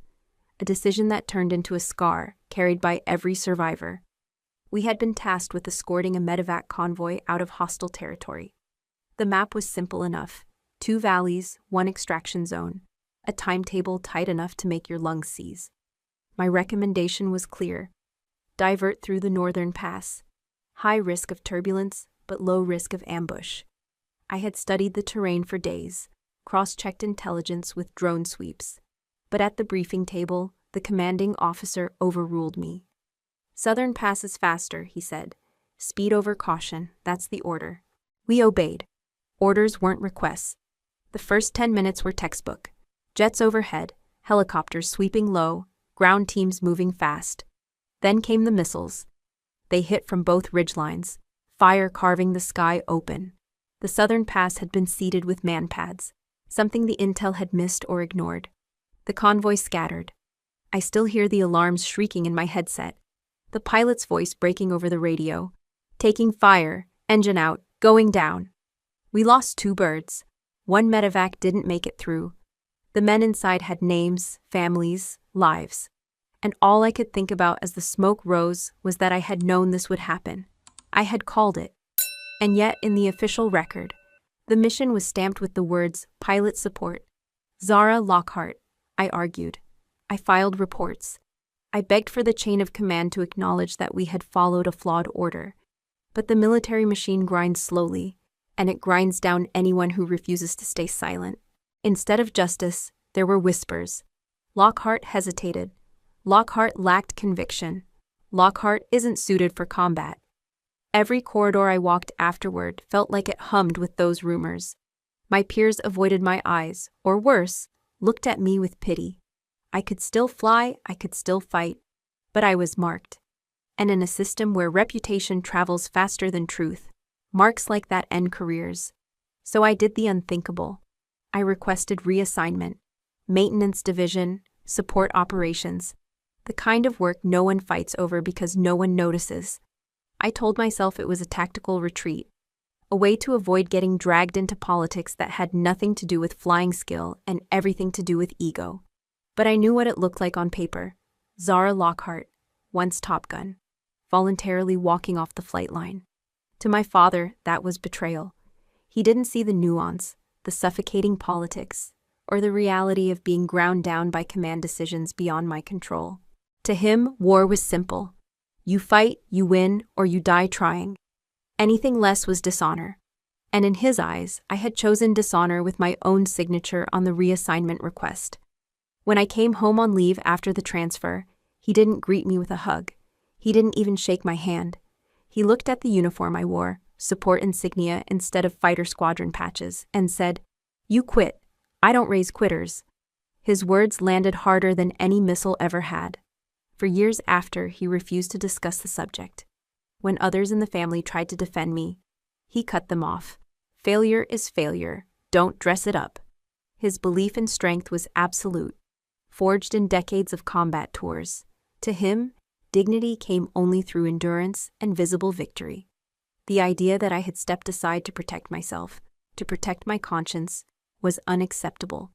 A decision that turned into a scar carried by every survivor. We had been tasked with escorting a medevac convoy out of hostile territory. The map was simple enough. 2 valleys, 1 extraction zone. A timetable tight enough to make your lungs seize. My recommendation was clear. Divert through the northern pass. High risk of turbulence, but low risk of ambush. I had studied the terrain for days, cross-checked intelligence with drone sweeps. But at the briefing table, the commanding officer overruled me. Southern pass is faster, he said. Speed over caution, that's the order. We obeyed. Orders weren't requests. The first 10 minutes were textbook. Jets overhead, helicopters sweeping low, ground teams moving fast. Then came the missiles. They hit from both ridgelines, fire carving the sky open. The southern pass had been seeded with man-pads, something the intel had missed or ignored. The convoy scattered. I still hear the alarms shrieking in my headset. The pilot's voice breaking over the radio. Taking fire, engine out, going down. We lost 2 birds. 1 medevac didn't make it through. The men inside had names, families, lives. And all I could think about as the smoke rose was that I had known this would happen. I had called it. And yet, in the official record, the mission was stamped with the words, pilot support. Zara Lockhart, I argued. I filed reports. I begged for the chain of command to acknowledge that we had followed a flawed order. But the military machine grinds slowly, and it grinds down anyone who refuses to stay silent. Instead of justice, there were whispers. Lockhart hesitated. Lockhart lacked conviction. Lockhart isn't suited for combat. Every corridor I walked afterward felt like it hummed with those rumors. My peers avoided my eyes, or worse, looked at me with pity. I could still fly, I could still fight, but I was marked. And in a system where reputation travels faster than truth, marks like that end careers. So I did the unthinkable. I requested reassignment, maintenance division, support operations, the kind of work no one fights over because no one notices. I told myself it was a tactical retreat, a way to avoid getting dragged into politics that had nothing to do with flying skill and everything to do with ego. But I knew what it looked like on paper. Zara Lockhart, once Top Gun, voluntarily walking off the flight line. To my father, that was betrayal. He didn't see the nuance, the suffocating politics, or the reality of being ground down by command decisions beyond my control. To him, war was simple. You fight, you win, or you die trying. Anything less was dishonor. And in his eyes, I had chosen dishonor with my own signature on the reassignment request. When I came home on leave after the transfer, he didn't greet me with a hug. He didn't even shake my hand. He looked at the uniform I wore, support insignia instead of fighter squadron patches, and said, "You quit. I don't raise quitters." His words landed harder than any missile ever had. For years after, he refused to discuss the subject. When others in the family tried to defend me, he cut them off. Failure is failure. Don't dress it up. His belief in strength was absolute, forged in decades of combat tours. To him, dignity came only through endurance and visible victory. The idea that I had stepped aside to protect myself, to protect my conscience, was unacceptable.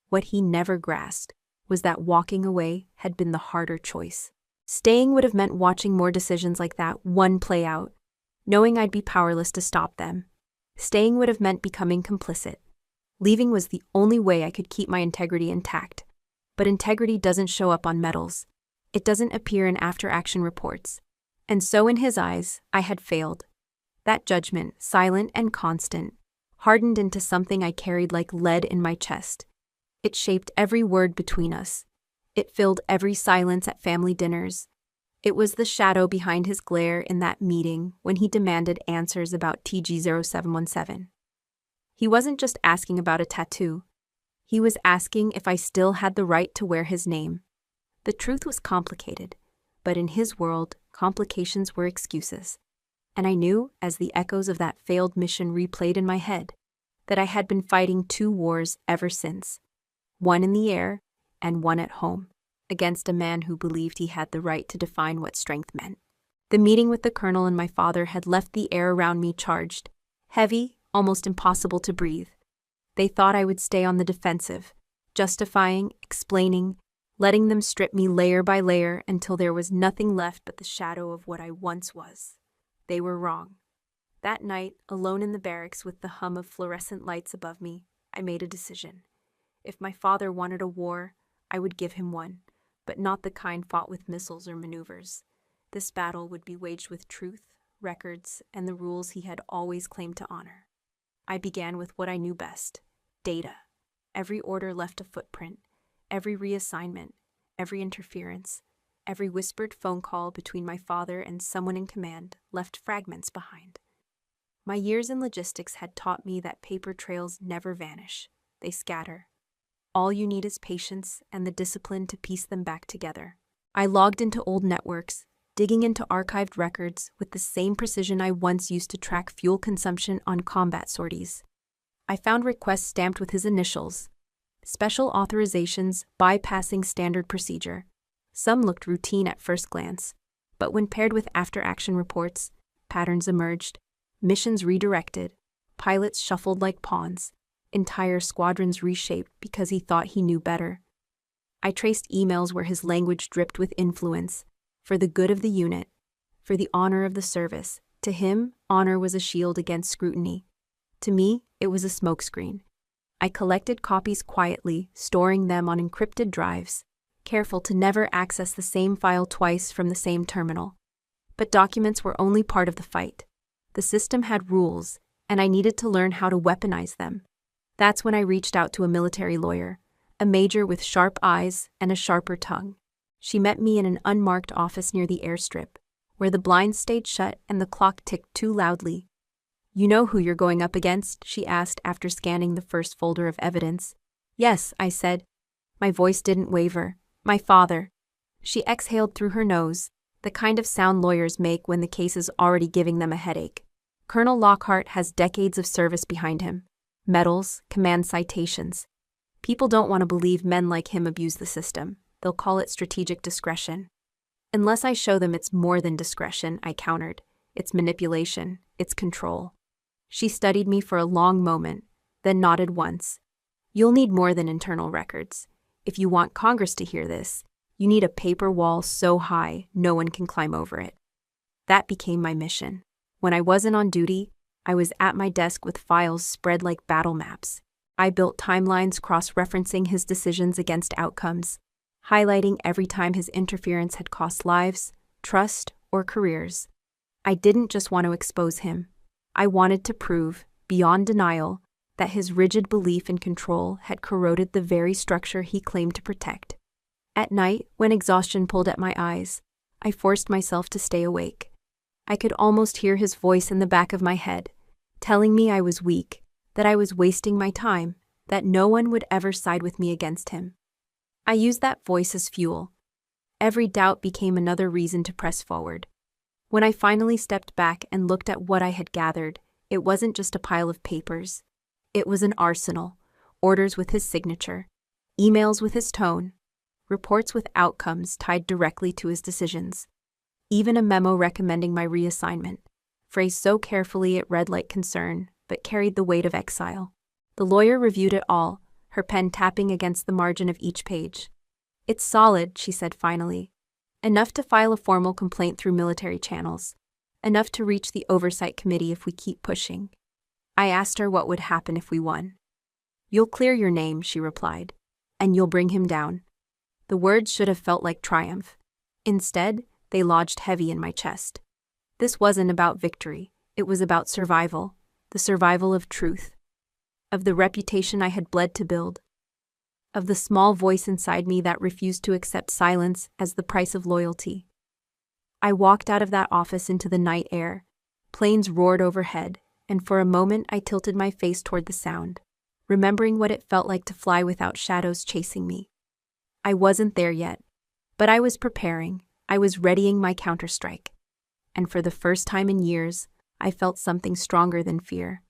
What he never grasped was that walking away had been the harder choice. Staying would have meant watching more decisions like that one play out, knowing I'd be powerless to stop them. Staying would have meant becoming complicit. Leaving was the only way I could keep my integrity intact. But integrity doesn't show up on medals. It doesn't appear in after-action reports. And so in his eyes, I had failed. That judgment, silent and constant, hardened into something I carried like lead in my chest. It shaped every word between us. It filled every silence at family dinners. It was the shadow behind his glare in that meeting when he demanded answers about TG0717. He wasn't just asking about a tattoo. He was asking if I still had the right to wear his name. The truth was complicated, but in his world, complications were excuses. And I knew, as the echoes of that failed mission replayed in my head, that I had been fighting two wars ever since. One in the air, and one at home, against a man who believed he had the right to define what strength meant. The meeting with the colonel and my father had left the air around me charged, heavy, almost impossible to breathe. They thought I would stay on the defensive, justifying, explaining, letting them strip me layer by layer until there was nothing left but the shadow of what I once was. They were wrong. That night, alone in the barracks with the hum of fluorescent lights above me, I made a decision. If my father wanted a war, I would give him one, but not the kind fought with missiles or maneuvers. This battle would be waged with truth, records, and the rules he had always claimed to honor. I began with what I knew best: data. Every order left a footprint, every reassignment, every interference, every whispered phone call between my father and someone in command left fragments behind. My years in logistics had taught me that paper trails never vanish, they scatter. All you need is patience and the discipline to piece them back together. I logged into old networks, digging into archived records with the same precision I once used to track fuel consumption on combat sorties. I found requests stamped with his initials, special authorizations bypassing standard procedure. Some looked routine at first glance, but when paired with after-action reports, patterns emerged, missions redirected, pilots shuffled like pawns, entire squadrons reshaped because he thought he knew better. I traced emails where his language dripped with influence, for the good of the unit, for the honor of the service. To him, honor was a shield against scrutiny. To me, it was a smokescreen. I collected copies quietly, storing them on encrypted drives, careful to never access the same file twice from the same terminal. But documents were only part of the fight. The system had rules, and I needed to learn how to weaponize them. That's when I reached out to a military lawyer, a major with sharp eyes and a sharper tongue. She met me in an unmarked office near the airstrip, where the blinds stayed shut and the clock ticked too loudly. "You know who you're going up against?" she asked after scanning the first folder of evidence. "Yes," I said. My voice didn't waver. "My father." She exhaled through her nose, the kind of sound lawyers make when the case is already giving them a headache. Colonel Lockhart has decades of service behind him. Medals, command citations. People don't want to believe men like him abuse the system. They'll call it strategic discretion. Unless I show them it's more than discretion, I countered. It's manipulation. It's control. She studied me for a long moment, then nodded once. "You'll need more than internal records. If you want Congress to hear this, you need a paper wall so high no one can climb over it." That became my mission. When I wasn't on duty, I was at my desk with files spread like battle maps. I built timelines cross-referencing his decisions against outcomes, highlighting every time his interference had cost lives, trust, or careers. I didn't just want to expose him. I wanted to prove, beyond denial, that his rigid belief in control had corroded the very structure he claimed to protect. At night, when exhaustion pulled at my eyes, I forced myself to stay awake. I could almost hear his voice in the back of my head, telling me I was weak, that I was wasting my time, that no one would ever side with me against him. I used that voice as fuel. Every doubt became another reason to press forward. When I finally stepped back and looked at what I had gathered, it wasn't just a pile of papers. It was an arsenal: orders with his signature, emails with his tone, reports with outcomes tied directly to his decisions. Even a memo recommending my reassignment, phrased so carefully it read like concern, but carried the weight of exile. The lawyer reviewed it all, her pen tapping against the margin of each page. "It's solid," she said finally. "Enough to file a formal complaint through military channels. Enough to reach the oversight committee if we keep pushing." I asked her what would happen if we won. "You'll clear your name," she replied, "and you'll bring him down." The words should have felt like triumph. Instead, they lodged heavy in my chest. This wasn't about victory. It was about survival, the survival of truth, of the reputation I had bled to build, of the small voice inside me that refused to accept silence as the price of loyalty. I walked out of that office into the night air. Planes roared overhead, and for a moment I tilted my face toward the sound, remembering what it felt like to fly without shadows chasing me. I wasn't there yet, but I was preparing. I was readying my counterstrike. And for the first time in years, I felt something stronger than fear.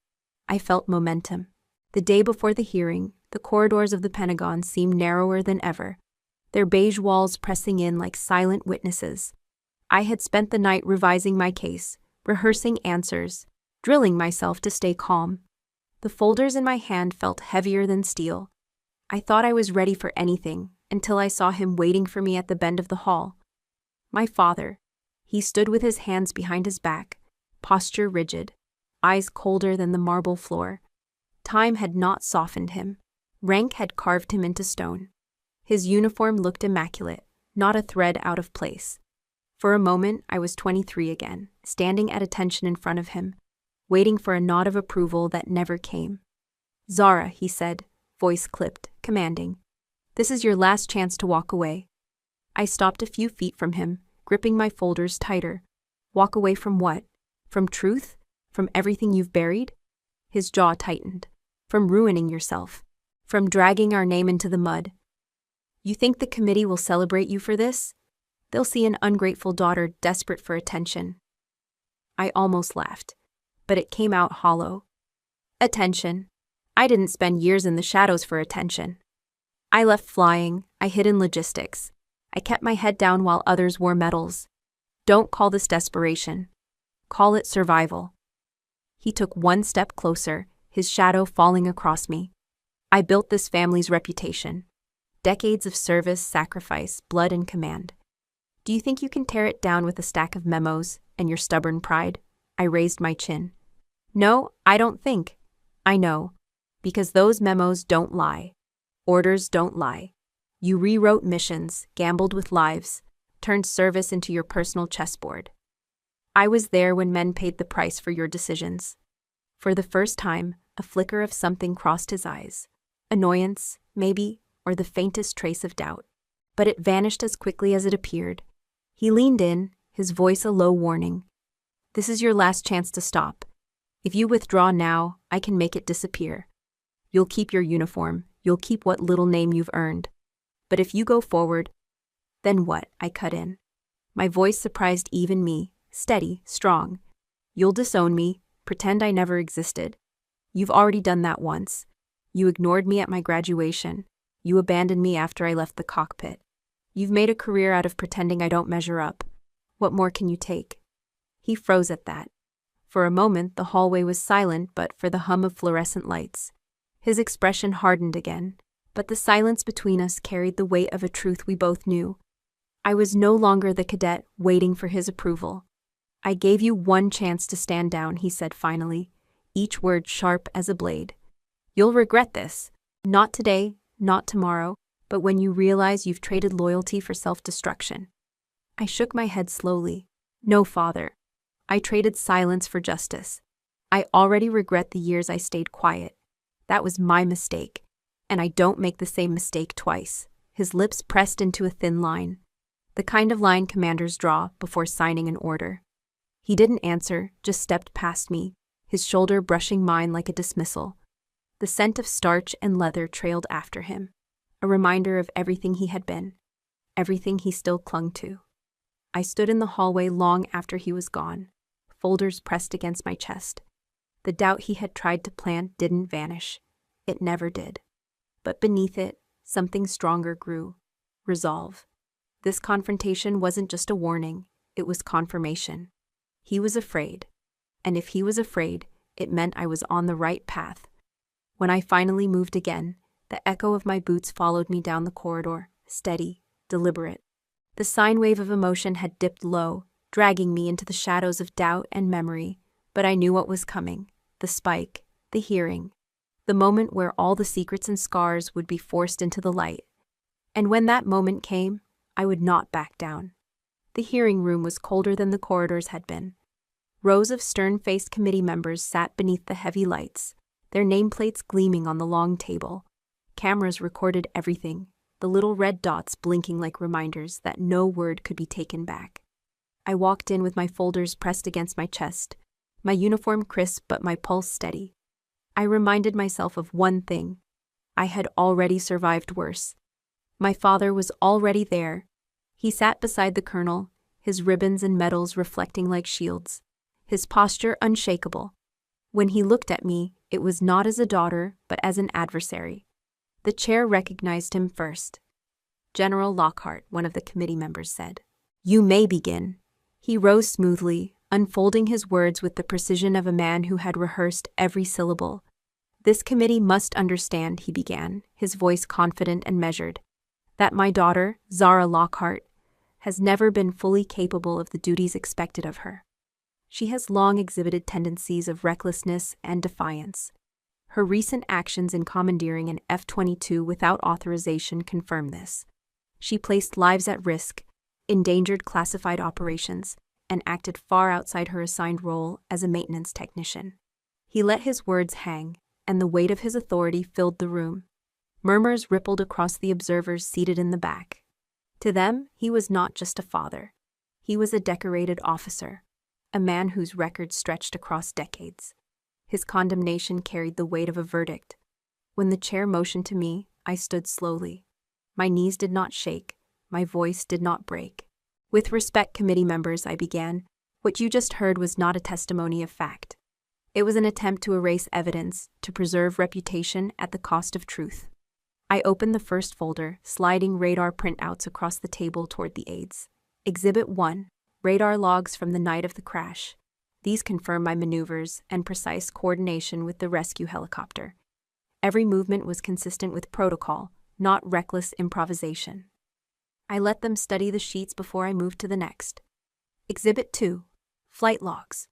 I felt momentum. The day before the hearing, the corridors of the Pentagon seemed narrower than ever, their beige walls pressing in like silent witnesses. I had spent the night revising my case, rehearsing answers, drilling myself to stay calm. The folders in my hand felt heavier than steel. I thought I was ready for anything until I saw him waiting for me at the bend of the hall. My father. He stood with his hands behind his back, posture rigid, eyes colder than the marble floor. Time had not softened him. Rank had carved him into stone. His uniform looked immaculate, not a thread out of place. For a moment, I was 23 again, standing at attention in front of him, waiting for a nod of approval that never came. "Zara," he said, voice clipped, commanding. "This is your last chance to walk away." I stopped a few feet from him, gripping my folders tighter. Walk away from what? From truth? From everything you've buried? His jaw tightened. From ruining yourself. From dragging our name into the mud. "You think the committee will celebrate you for this? They'll see an ungrateful daughter desperate for attention." I almost laughed, but it came out hollow. Attention. I didn't spend years in the shadows for attention. I left flying, I hid in logistics. I kept my head down while others wore medals. Don't call this desperation. Call it survival. He took one step closer, his shadow falling across me. "I built this family's reputation. Decades of service, sacrifice, blood, and command. Do you think you can tear it down with a stack of memos and your stubborn pride?" I raised my chin. "No, I don't think. I know. Because those memos don't lie. Orders don't lie. You rewrote missions, gambled with lives, turned service into your personal chessboard. I was there when men paid the price for your decisions." For the first time, a flicker of something crossed his eyes. Annoyance, maybe, or the faintest trace of doubt. But it vanished as quickly as it appeared. He leaned in, his voice a low warning. "This is your last chance to stop. If you withdraw now, I can make it disappear. You'll keep your uniform, you'll keep what little name you've earned. But if you go forward..." "Then what?" I cut in. My voice surprised even me, steady, strong. "You'll disown me, pretend I never existed. You've already done that once. You ignored me at my graduation. You abandoned me after I left the cockpit. You've made a career out of pretending I don't measure up. What more can you take?" He froze at that. For a moment, the hallway was silent but for the hum of fluorescent lights. His expression hardened again, but the silence between us carried the weight of a truth we both knew. I was no longer the cadet waiting for his approval. "I gave you one chance to stand down," he said finally, each word sharp as a blade. "You'll regret this. Not today, not tomorrow, but when you realize you've traded loyalty for self-destruction." I shook my head slowly. "No, father. I traded silence for justice. I already regret the years I stayed quiet. That was my mistake, and I don't make the same mistake twice." His lips pressed into a thin line, the kind of line commanders draw before signing an order. He didn't answer, just stepped past me, his shoulder brushing mine like a dismissal. The scent of starch and leather trailed after him, a reminder of everything he had been, everything he still clung to. I stood in the hallway long after he was gone, folders pressed against my chest. The doubt he had tried to plant didn't vanish. It never did. But beneath it, something stronger grew. Resolve. This confrontation wasn't just a warning, it was confirmation. He was afraid. And if he was afraid, it meant I was on the right path. When I finally moved again, the echo of my boots followed me down the corridor, steady, deliberate. The sine wave of emotion had dipped low, dragging me into the shadows of doubt and memory, but I knew what was coming. The spike, the hearing, the moment where all the secrets and scars would be forced into the light. And when that moment came, I would not back down. The hearing room was colder than the corridors had been. Rows of stern-faced committee members sat beneath the heavy lights, their nameplates gleaming on the long table. Cameras recorded everything, the little red dots blinking like reminders that no word could be taken back. I walked in with my folders pressed against my chest, my uniform crisp but my pulse steady. I reminded myself of one thing. I had already survived worse. My father was already there. He sat beside the colonel, his ribbons and medals reflecting like shields, his posture unshakable. When he looked at me, it was not as a daughter, but as an adversary. The chair recognized him first. General Lockhart, one of the committee members, said, "You may begin." He rose smoothly, unfolding his words with the precision of a man who had rehearsed every syllable. "This committee must understand," he began, his voice confident and measured, "that my daughter, Zara Lockhart, has never been fully capable of the duties expected of her. She has long exhibited tendencies of recklessness and defiance. Her recent actions in commandeering an F22 without authorization confirm this. She placed lives at risk, endangered classified operations, and acted far outside her assigned role as a maintenance technician." He let his words hang, and the weight of his authority filled the room. Murmurs rippled across the observers seated in the back. To them, he was not just a father. He was a decorated officer, a man whose record stretched across decades. His condemnation carried the weight of a verdict. When the chair motioned to me, I stood slowly. My knees did not shake, my voice did not break. "With respect, committee members," I began, "what you just heard was not a testimony of fact. It was an attempt to erase evidence, to preserve reputation at the cost of truth." I opened the first folder, sliding radar printouts across the table toward the aides. Exhibit 1, radar logs from the night of the crash. These confirm my maneuvers and precise coordination with the rescue helicopter. Every movement was consistent with protocol, not reckless improvisation. I let them study the sheets before I moved to the next. Exhibit 2, flight logs.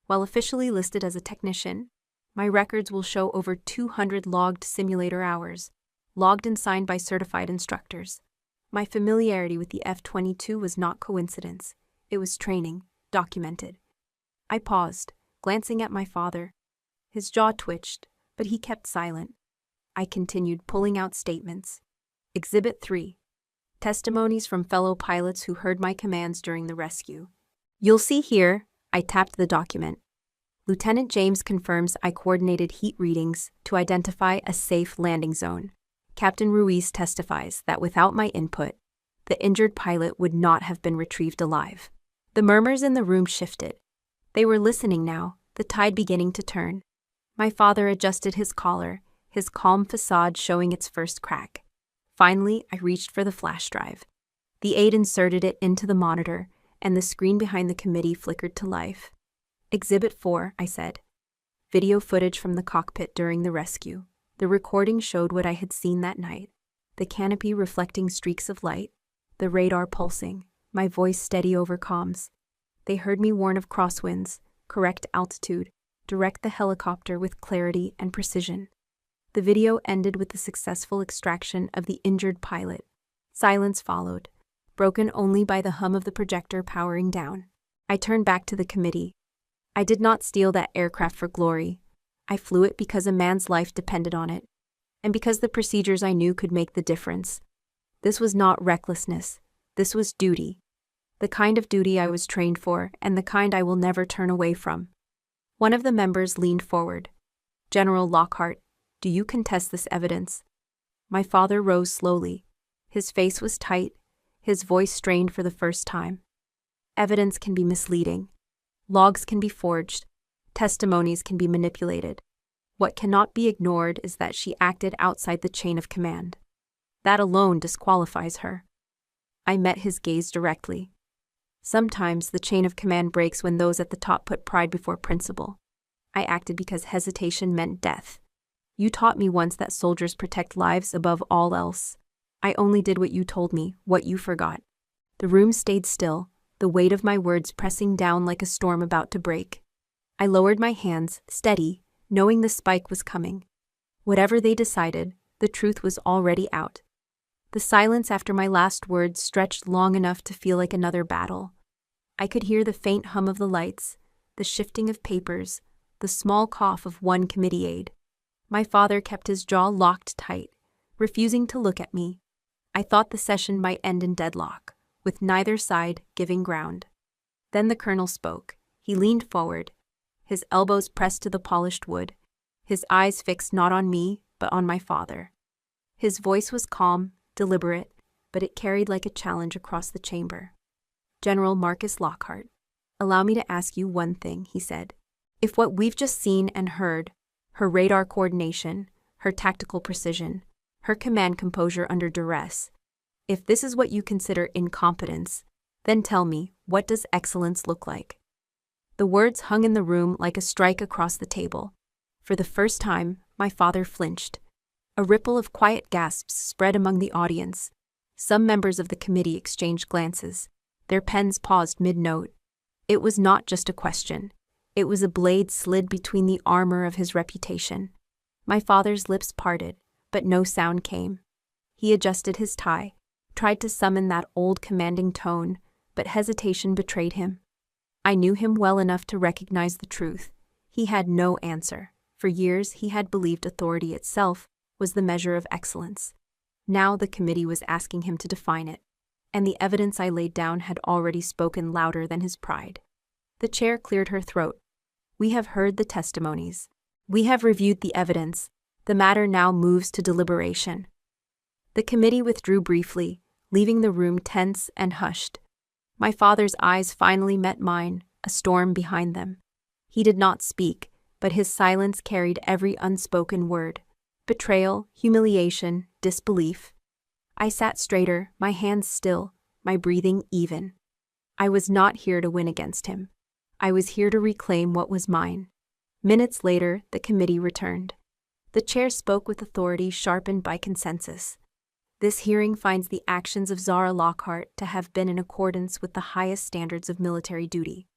While officially listed as a technician, my records will show over 200 logged simulator hours, logged and signed by certified instructors. My familiarity with the F-22 was not coincidence. It was training, documented. I paused, glancing at my father. His jaw twitched, but he kept silent. I continued pulling out statements. Exhibit 3. Testimonies from fellow pilots who heard my commands during the rescue. You'll see here, I tapped the document. Lieutenant James confirms I coordinated heat readings to identify a safe landing zone. Captain Ruiz testifies that without my input, the injured pilot would not have been retrieved alive. The murmurs in the room shifted. They were listening now, the tide beginning to turn. My father adjusted his collar, his calm facade showing its first crack. Finally, I reached for the flash drive. The aide inserted it into the monitor, and the screen behind the committee flickered to life. Exhibit 4, I said. Video footage from the cockpit during the rescue. The recording showed what I had seen that night. The canopy reflecting streaks of light, the radar pulsing, my voice steady over comms. They heard me warn of crosswinds, correct altitude, direct the helicopter with clarity and precision. The video ended with the successful extraction of the injured pilot. Silence followed, broken only by the hum of the projector powering down. I turned back to the committee. I did not steal that aircraft for glory. I flew it because a man's life depended on it, and because the procedures I knew could make the difference. This was not recklessness. This was duty. The kind of duty I was trained for, and the kind I will never turn away from. One of the members leaned forward. "General Lockhart, do you contest this evidence?" My father rose slowly. His face was tight, His voice strained for the first time. Evidence can be misleading. Logs can be forged. Testimonies can be manipulated. What cannot be ignored is that she acted outside the chain of command. That alone disqualifies her. I met his gaze directly. Sometimes the chain of command breaks when those at the top put pride before principle. I acted because hesitation meant death. You taught me once that soldiers protect lives above all else. I only did what you told me, what you forgot. The room stayed still, the weight of my words pressing down like a storm about to break. I lowered my hands, steady, knowing the spike was coming. Whatever they decided, the truth was already out. The silence after my last words stretched long enough to feel like another battle. I could hear the faint hum of the lights, the shifting of papers, the small cough of one committee aide. My father kept his jaw locked tight, refusing to look at me. I thought the session might end in deadlock, with neither side giving ground. Then the colonel spoke. He leaned forward, his elbows pressed to the polished wood, his eyes fixed not on me, but on my father. His voice was calm, deliberate, but it carried like a challenge across the chamber. General Marcus Lockhart, allow me to ask you one thing, he said. If what we've just seen and heard, her radar coordination, her tactical precision, her command composure under duress, if this is what you consider incompetence, then tell me, what does excellence look like? The words hung in the room like a strike across the table. For the first time, my father flinched. A ripple of quiet gasps spread among the audience. Some members of the committee exchanged glances. Their pens paused mid-note. It was not just a question. It was a blade slid between the armor of his reputation. My father's lips parted, but no sound came. He adjusted his tie, tried to summon that old commanding tone, but hesitation betrayed him. I knew him well enough to recognize the truth. He had no answer. For years, he had believed authority itself was the measure of excellence. Now the committee was asking him to define it, and the evidence I laid down had already spoken louder than his pride. The chair cleared her throat. We have heard the testimonies. We have reviewed the evidence. The matter now moves to deliberation. The committee withdrew briefly, leaving the room tense and hushed. My father's eyes finally met mine, a storm behind them. He did not speak, but his silence carried every unspoken word. Betrayal, humiliation, disbelief. I sat straighter, my hands still, my breathing even. I was not here to win against him. I was here to reclaim what was mine. Minutes later, the committee returned. The chair spoke with authority sharpened by consensus. This hearing finds the actions of Zara Lockhart to have been in accordance with the highest standards of military duty.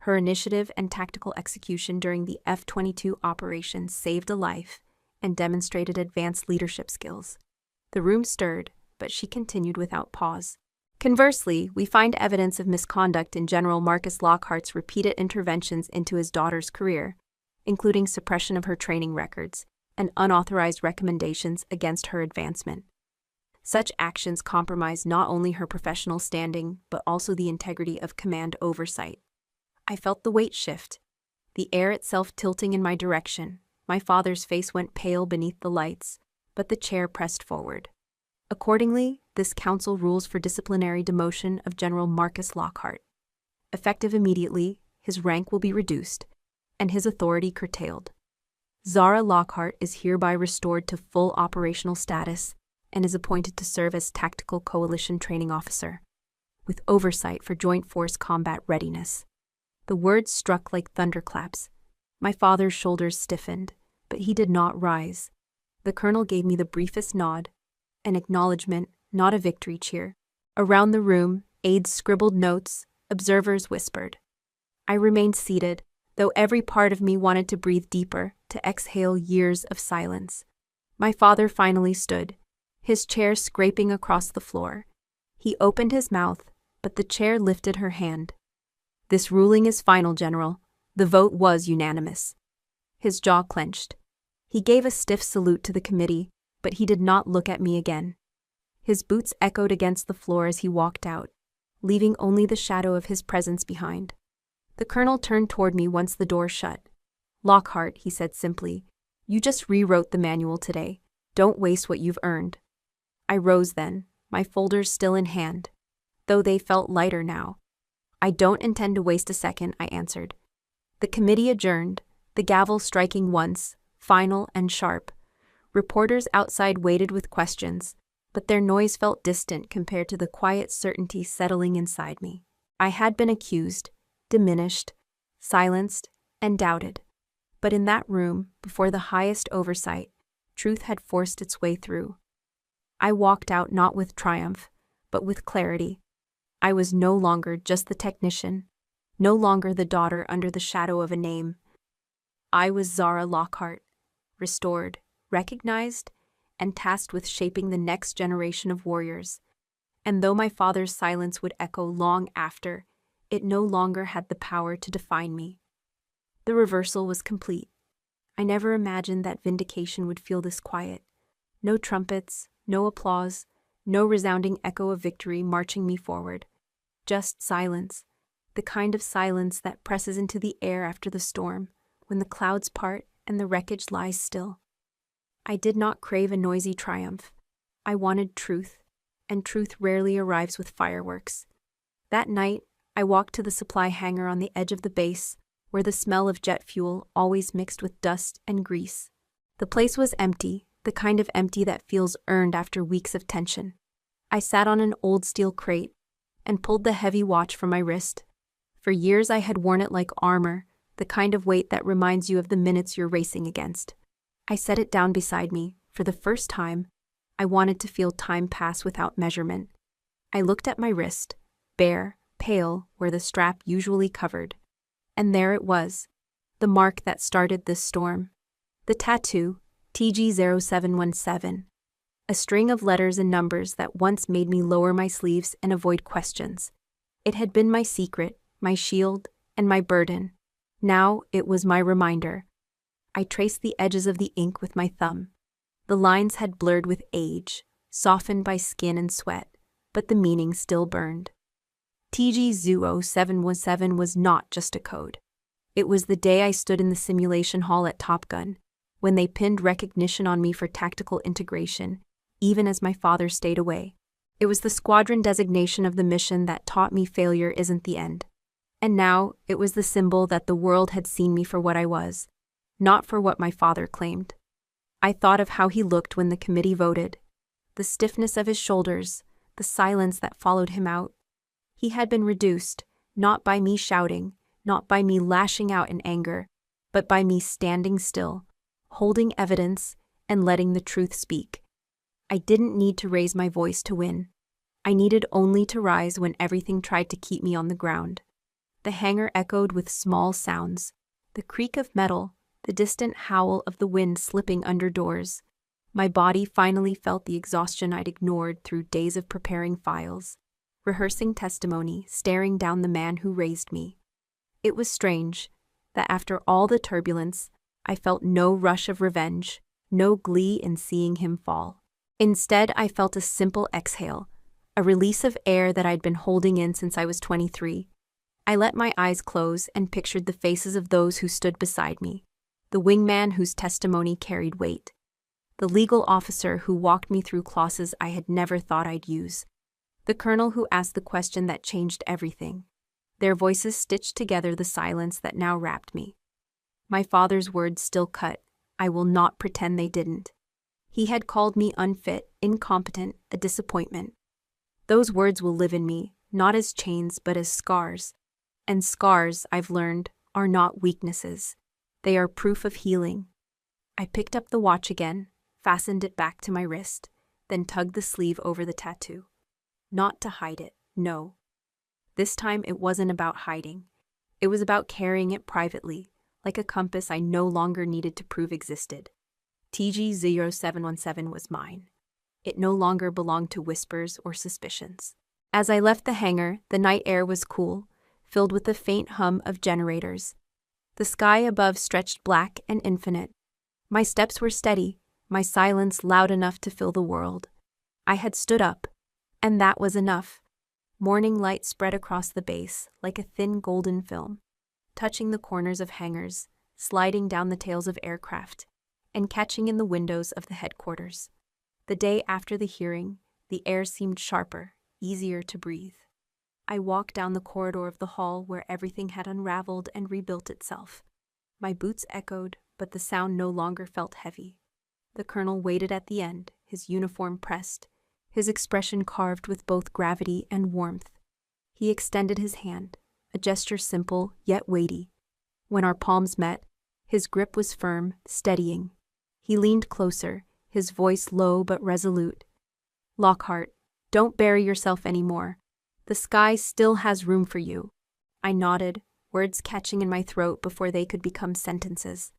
Her initiative and tactical execution during the F22 operation saved a life and demonstrated advanced leadership skills. The room stirred, but she continued without pause. Conversely, we find evidence of misconduct in General Marcus Lockhart's repeated interventions into his daughter's career, including suppression of her training records and unauthorized recommendations against her advancement. Such actions compromise not only her professional standing, but also the integrity of command oversight. I felt the weight shift, the air itself tilting in my direction. My father's face went pale beneath the lights, but the chair pressed forward. Accordingly, this council rules for disciplinary demotion of General Marcus Lockhart. Effective immediately, his rank will be reduced, and his authority curtailed. Zara Lockhart is hereby restored to full operational status and is appointed to serve as Tactical Coalition Training Officer, with oversight for Joint Force combat readiness. The words struck like thunderclaps. My father's shoulders stiffened, but he did not rise. The colonel gave me the briefest nod, an acknowledgement, not a victory cheer. Around the room, aides scribbled notes, observers whispered. I remained seated, though every part of me wanted to breathe deeper, to exhale years of silence. My father finally stood, his chair scraping across the floor. He opened his mouth, but the chair lifted her hand. This ruling is final, General. The vote was unanimous. His jaw clenched. He gave a stiff salute to the committee, but he did not look at me again. His boots echoed against the floor as he walked out, leaving only the shadow of his presence behind. The colonel turned toward me once the door shut. Lockhart, he said simply, you just rewrote the manual today. Don't waste what you've earned. I rose then, my folders still in hand. though they felt lighter now. "I don't intend to waste a second," I answered. The committee adjourned, the gavel striking once, final and sharp. Reporters outside waited with questions, but their noise felt distant compared to the quiet certainty settling inside me. I had been accused, diminished, silenced, and doubted. But in that room, before the highest oversight, truth had forced its way through. I walked out not with triumph, but with clarity. I was no longer just the technician, no longer the daughter under the shadow of a name. I was Zara Lockhart, restored, recognized, and tasked with shaping the next generation of warriors. And though my father's silence would echo long after, it no longer had the power to define me. The reversal was complete. I never imagined that vindication would feel this quiet. No trumpets, no applause, no resounding echo of victory marching me forward. Just silence, the kind of silence that presses into the air after the storm, when the clouds part and the wreckage lies still. I did not crave a noisy triumph. I wanted truth, and truth rarely arrives with fireworks. That night, I walked to the supply hangar on the edge of the base, where the smell of jet fuel always mixed with dust and grease. The place was empty, the kind of empty that feels earned after weeks of tension. I sat on an old steel crate and pulled the heavy watch from my wrist. For years I had worn it like armor, the kind of weight that reminds you of the minutes you're racing against. I set it down beside me. For the first time, I wanted to feel time pass without measurement. I looked at my wrist, bare, pale, where the strap usually covered. And there it was, the mark that started this storm. The tattoo, TG0717. A string of letters and numbers that once made me lower my sleeves and avoid questions. It had been my secret, my shield, and my burden. Now it was my reminder. I traced the edges of the ink with my thumb. The lines had blurred with age, softened by skin and sweat, but the meaning still burned. TG0717 was not just a code. It was the day I stood in the simulation hall at Top Gun, when they pinned recognition on me for tactical integration, even as my father stayed away. It was the squadron designation of the mission that taught me failure isn't the end. And now, it was the symbol that the world had seen me for what I was, not for what my father claimed. I thought of how he looked when the committee voted, the stiffness of his shoulders, the silence that followed him out. He had been reduced, not by me shouting, not by me lashing out in anger, but by me standing still, holding evidence, and letting the truth speak. I didn't need to raise my voice to win. I needed only to rise when everything tried to keep me on the ground. The hangar echoed with small sounds, the creak of metal, the distant howl of the wind slipping under doors. My body finally felt the exhaustion I'd ignored through days of preparing files, rehearsing testimony, staring down the man who raised me. It was strange that after all the turbulence, I felt no rush of revenge, no glee in seeing him fall. Instead, I felt a simple exhale, a release of air that I'd been holding in since I was 23. I let my eyes close and pictured the faces of those who stood beside me, the wingman whose testimony carried weight, the legal officer who walked me through clauses I had never thought I'd use, the colonel who asked the question that changed everything. Their voices stitched together the silence that now wrapped me. My father's words still cut. I will not pretend they didn't. He had called me unfit, incompetent, a disappointment. Those words will live in me, not as chains but as scars. And scars, I've learned, are not weaknesses. They are proof of healing. I picked up the watch again, fastened it back to my wrist, then tugged the sleeve over the tattoo. Not to hide it, no. This time it wasn't about hiding. It was about carrying it privately, like a compass I no longer needed to prove existed. TG0717 was mine. It no longer belonged to whispers or suspicions. As I left the hangar, the night air was cool, filled with the faint hum of generators. The sky above stretched black and infinite. My steps were steady, my silence loud enough to fill the world. I had stood up, and that was enough. Morning light spread across the base like a thin golden film, touching the corners of hangars, sliding down the tails of aircraft, and catching in the windows of the headquarters. The day after the hearing, the air seemed sharper, easier to breathe. I walked down the corridor of the hall where everything had unraveled and rebuilt itself. My boots echoed, but the sound no longer felt heavy. The colonel waited at the end, his uniform pressed, his expression carved with both gravity and warmth. He extended his hand, a gesture simple yet weighty. When our palms met, his grip was firm, steadying. He leaned closer, his voice low but resolute. "Lockhart, don't bury yourself anymore. The sky still has room for you." I nodded, words catching in my throat before they could become sentences.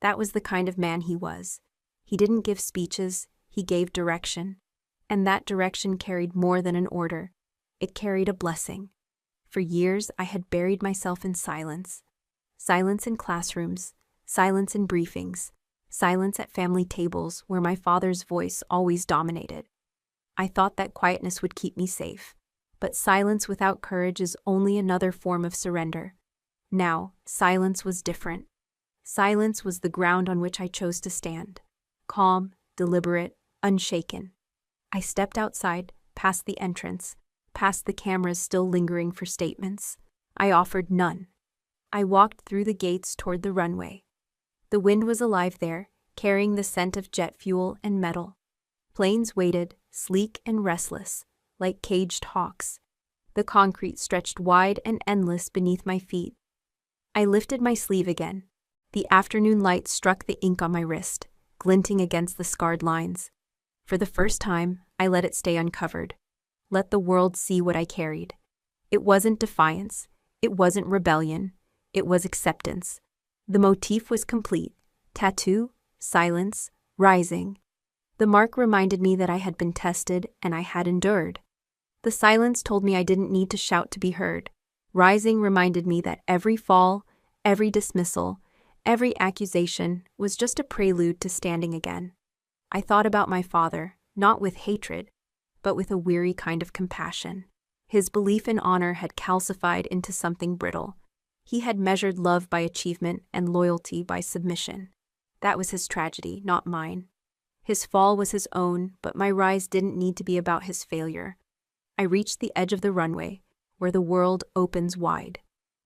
That was the kind of man he was. He didn't give speeches, he gave direction. And that direction carried more than an order. It carried a blessing. For years, I had buried myself in silence. Silence in classrooms, silence in briefings, silence at family tables where my father's voice always dominated. I thought that quietness would keep me safe. But silence without courage is only another form of surrender. Now, silence was different. Silence was the ground on which I chose to stand. Calm, deliberate, unshaken. I stepped outside, past the entrance, past the cameras still lingering for statements. I offered none. I walked through the gates toward the runway. The wind was alive there, carrying the scent of jet fuel and metal. Planes waited, sleek and restless, like caged hawks. The concrete stretched wide and endless beneath my feet. I lifted my sleeve again. The afternoon light struck the ink on my wrist, glinting against the scarred lines. For the first time, I let it stay uncovered. Let the world see what I carried. It wasn't defiance. It wasn't rebellion. It was acceptance. The motif was complete. Tattoo, silence, rising. The mark reminded me that I had been tested and I had endured. The silence told me I didn't need to shout to be heard. Rising reminded me that every fall, every dismissal, every accusation was just a prelude to standing again. I thought about my father, not with hatred, but with a weary kind of compassion. His belief in honor had calcified into something brittle. He had measured love by achievement and loyalty by submission. That was his tragedy, not mine. His fall was his own, but my rise didn't need to be about his failure. I reached the edge of the runway, where the world opens wide.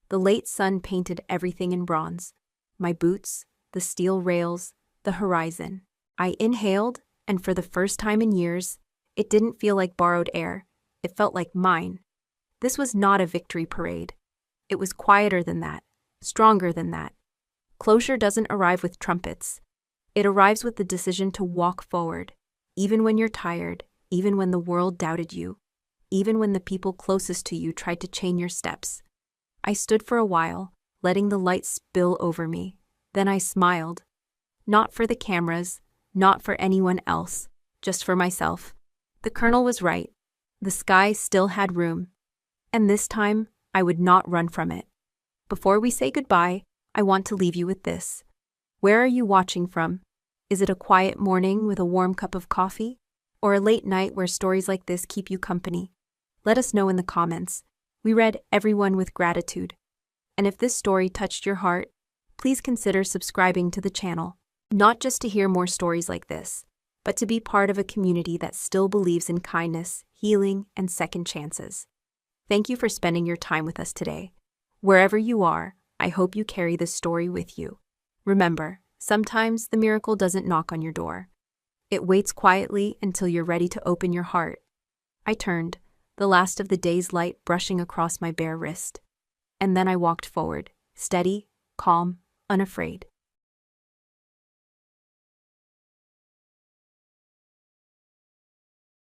The late sun painted everything in bronze. My boots, the steel rails, the horizon. I inhaled, and for the first time in years, it didn't feel like borrowed air. It felt like mine. This was not a victory parade. It was quieter than that, stronger than that. Closure doesn't arrive with trumpets. It arrives with the decision to walk forward, even when you're tired, even when the world doubted you, even when the people closest to you tried to chain your steps. I stood for a while, letting the light spill over me. Then I smiled. Not for the cameras, not for anyone else, just for myself. The colonel was right. The sky still had room. And this time, I would not run from it. Before we say goodbye, I want to leave you with this. Where are you watching from? Is it a quiet morning with a warm cup of coffee? Or a late night where stories like this keep you company? Let us know in the comments. We read everyone with gratitude. And if this story touched your heart, please consider subscribing to the channel. Not just to hear more stories like this, but to be part of a community that still believes in kindness, healing, and second chances. Thank you for spending your time with us today. Wherever you are, I hope you carry this story with you. Remember, sometimes the miracle doesn't knock on your door. It waits quietly until you're ready to open your heart. I turned, the last of the day's light brushing across my bare wrist. And then I walked forward, steady, calm, unafraid.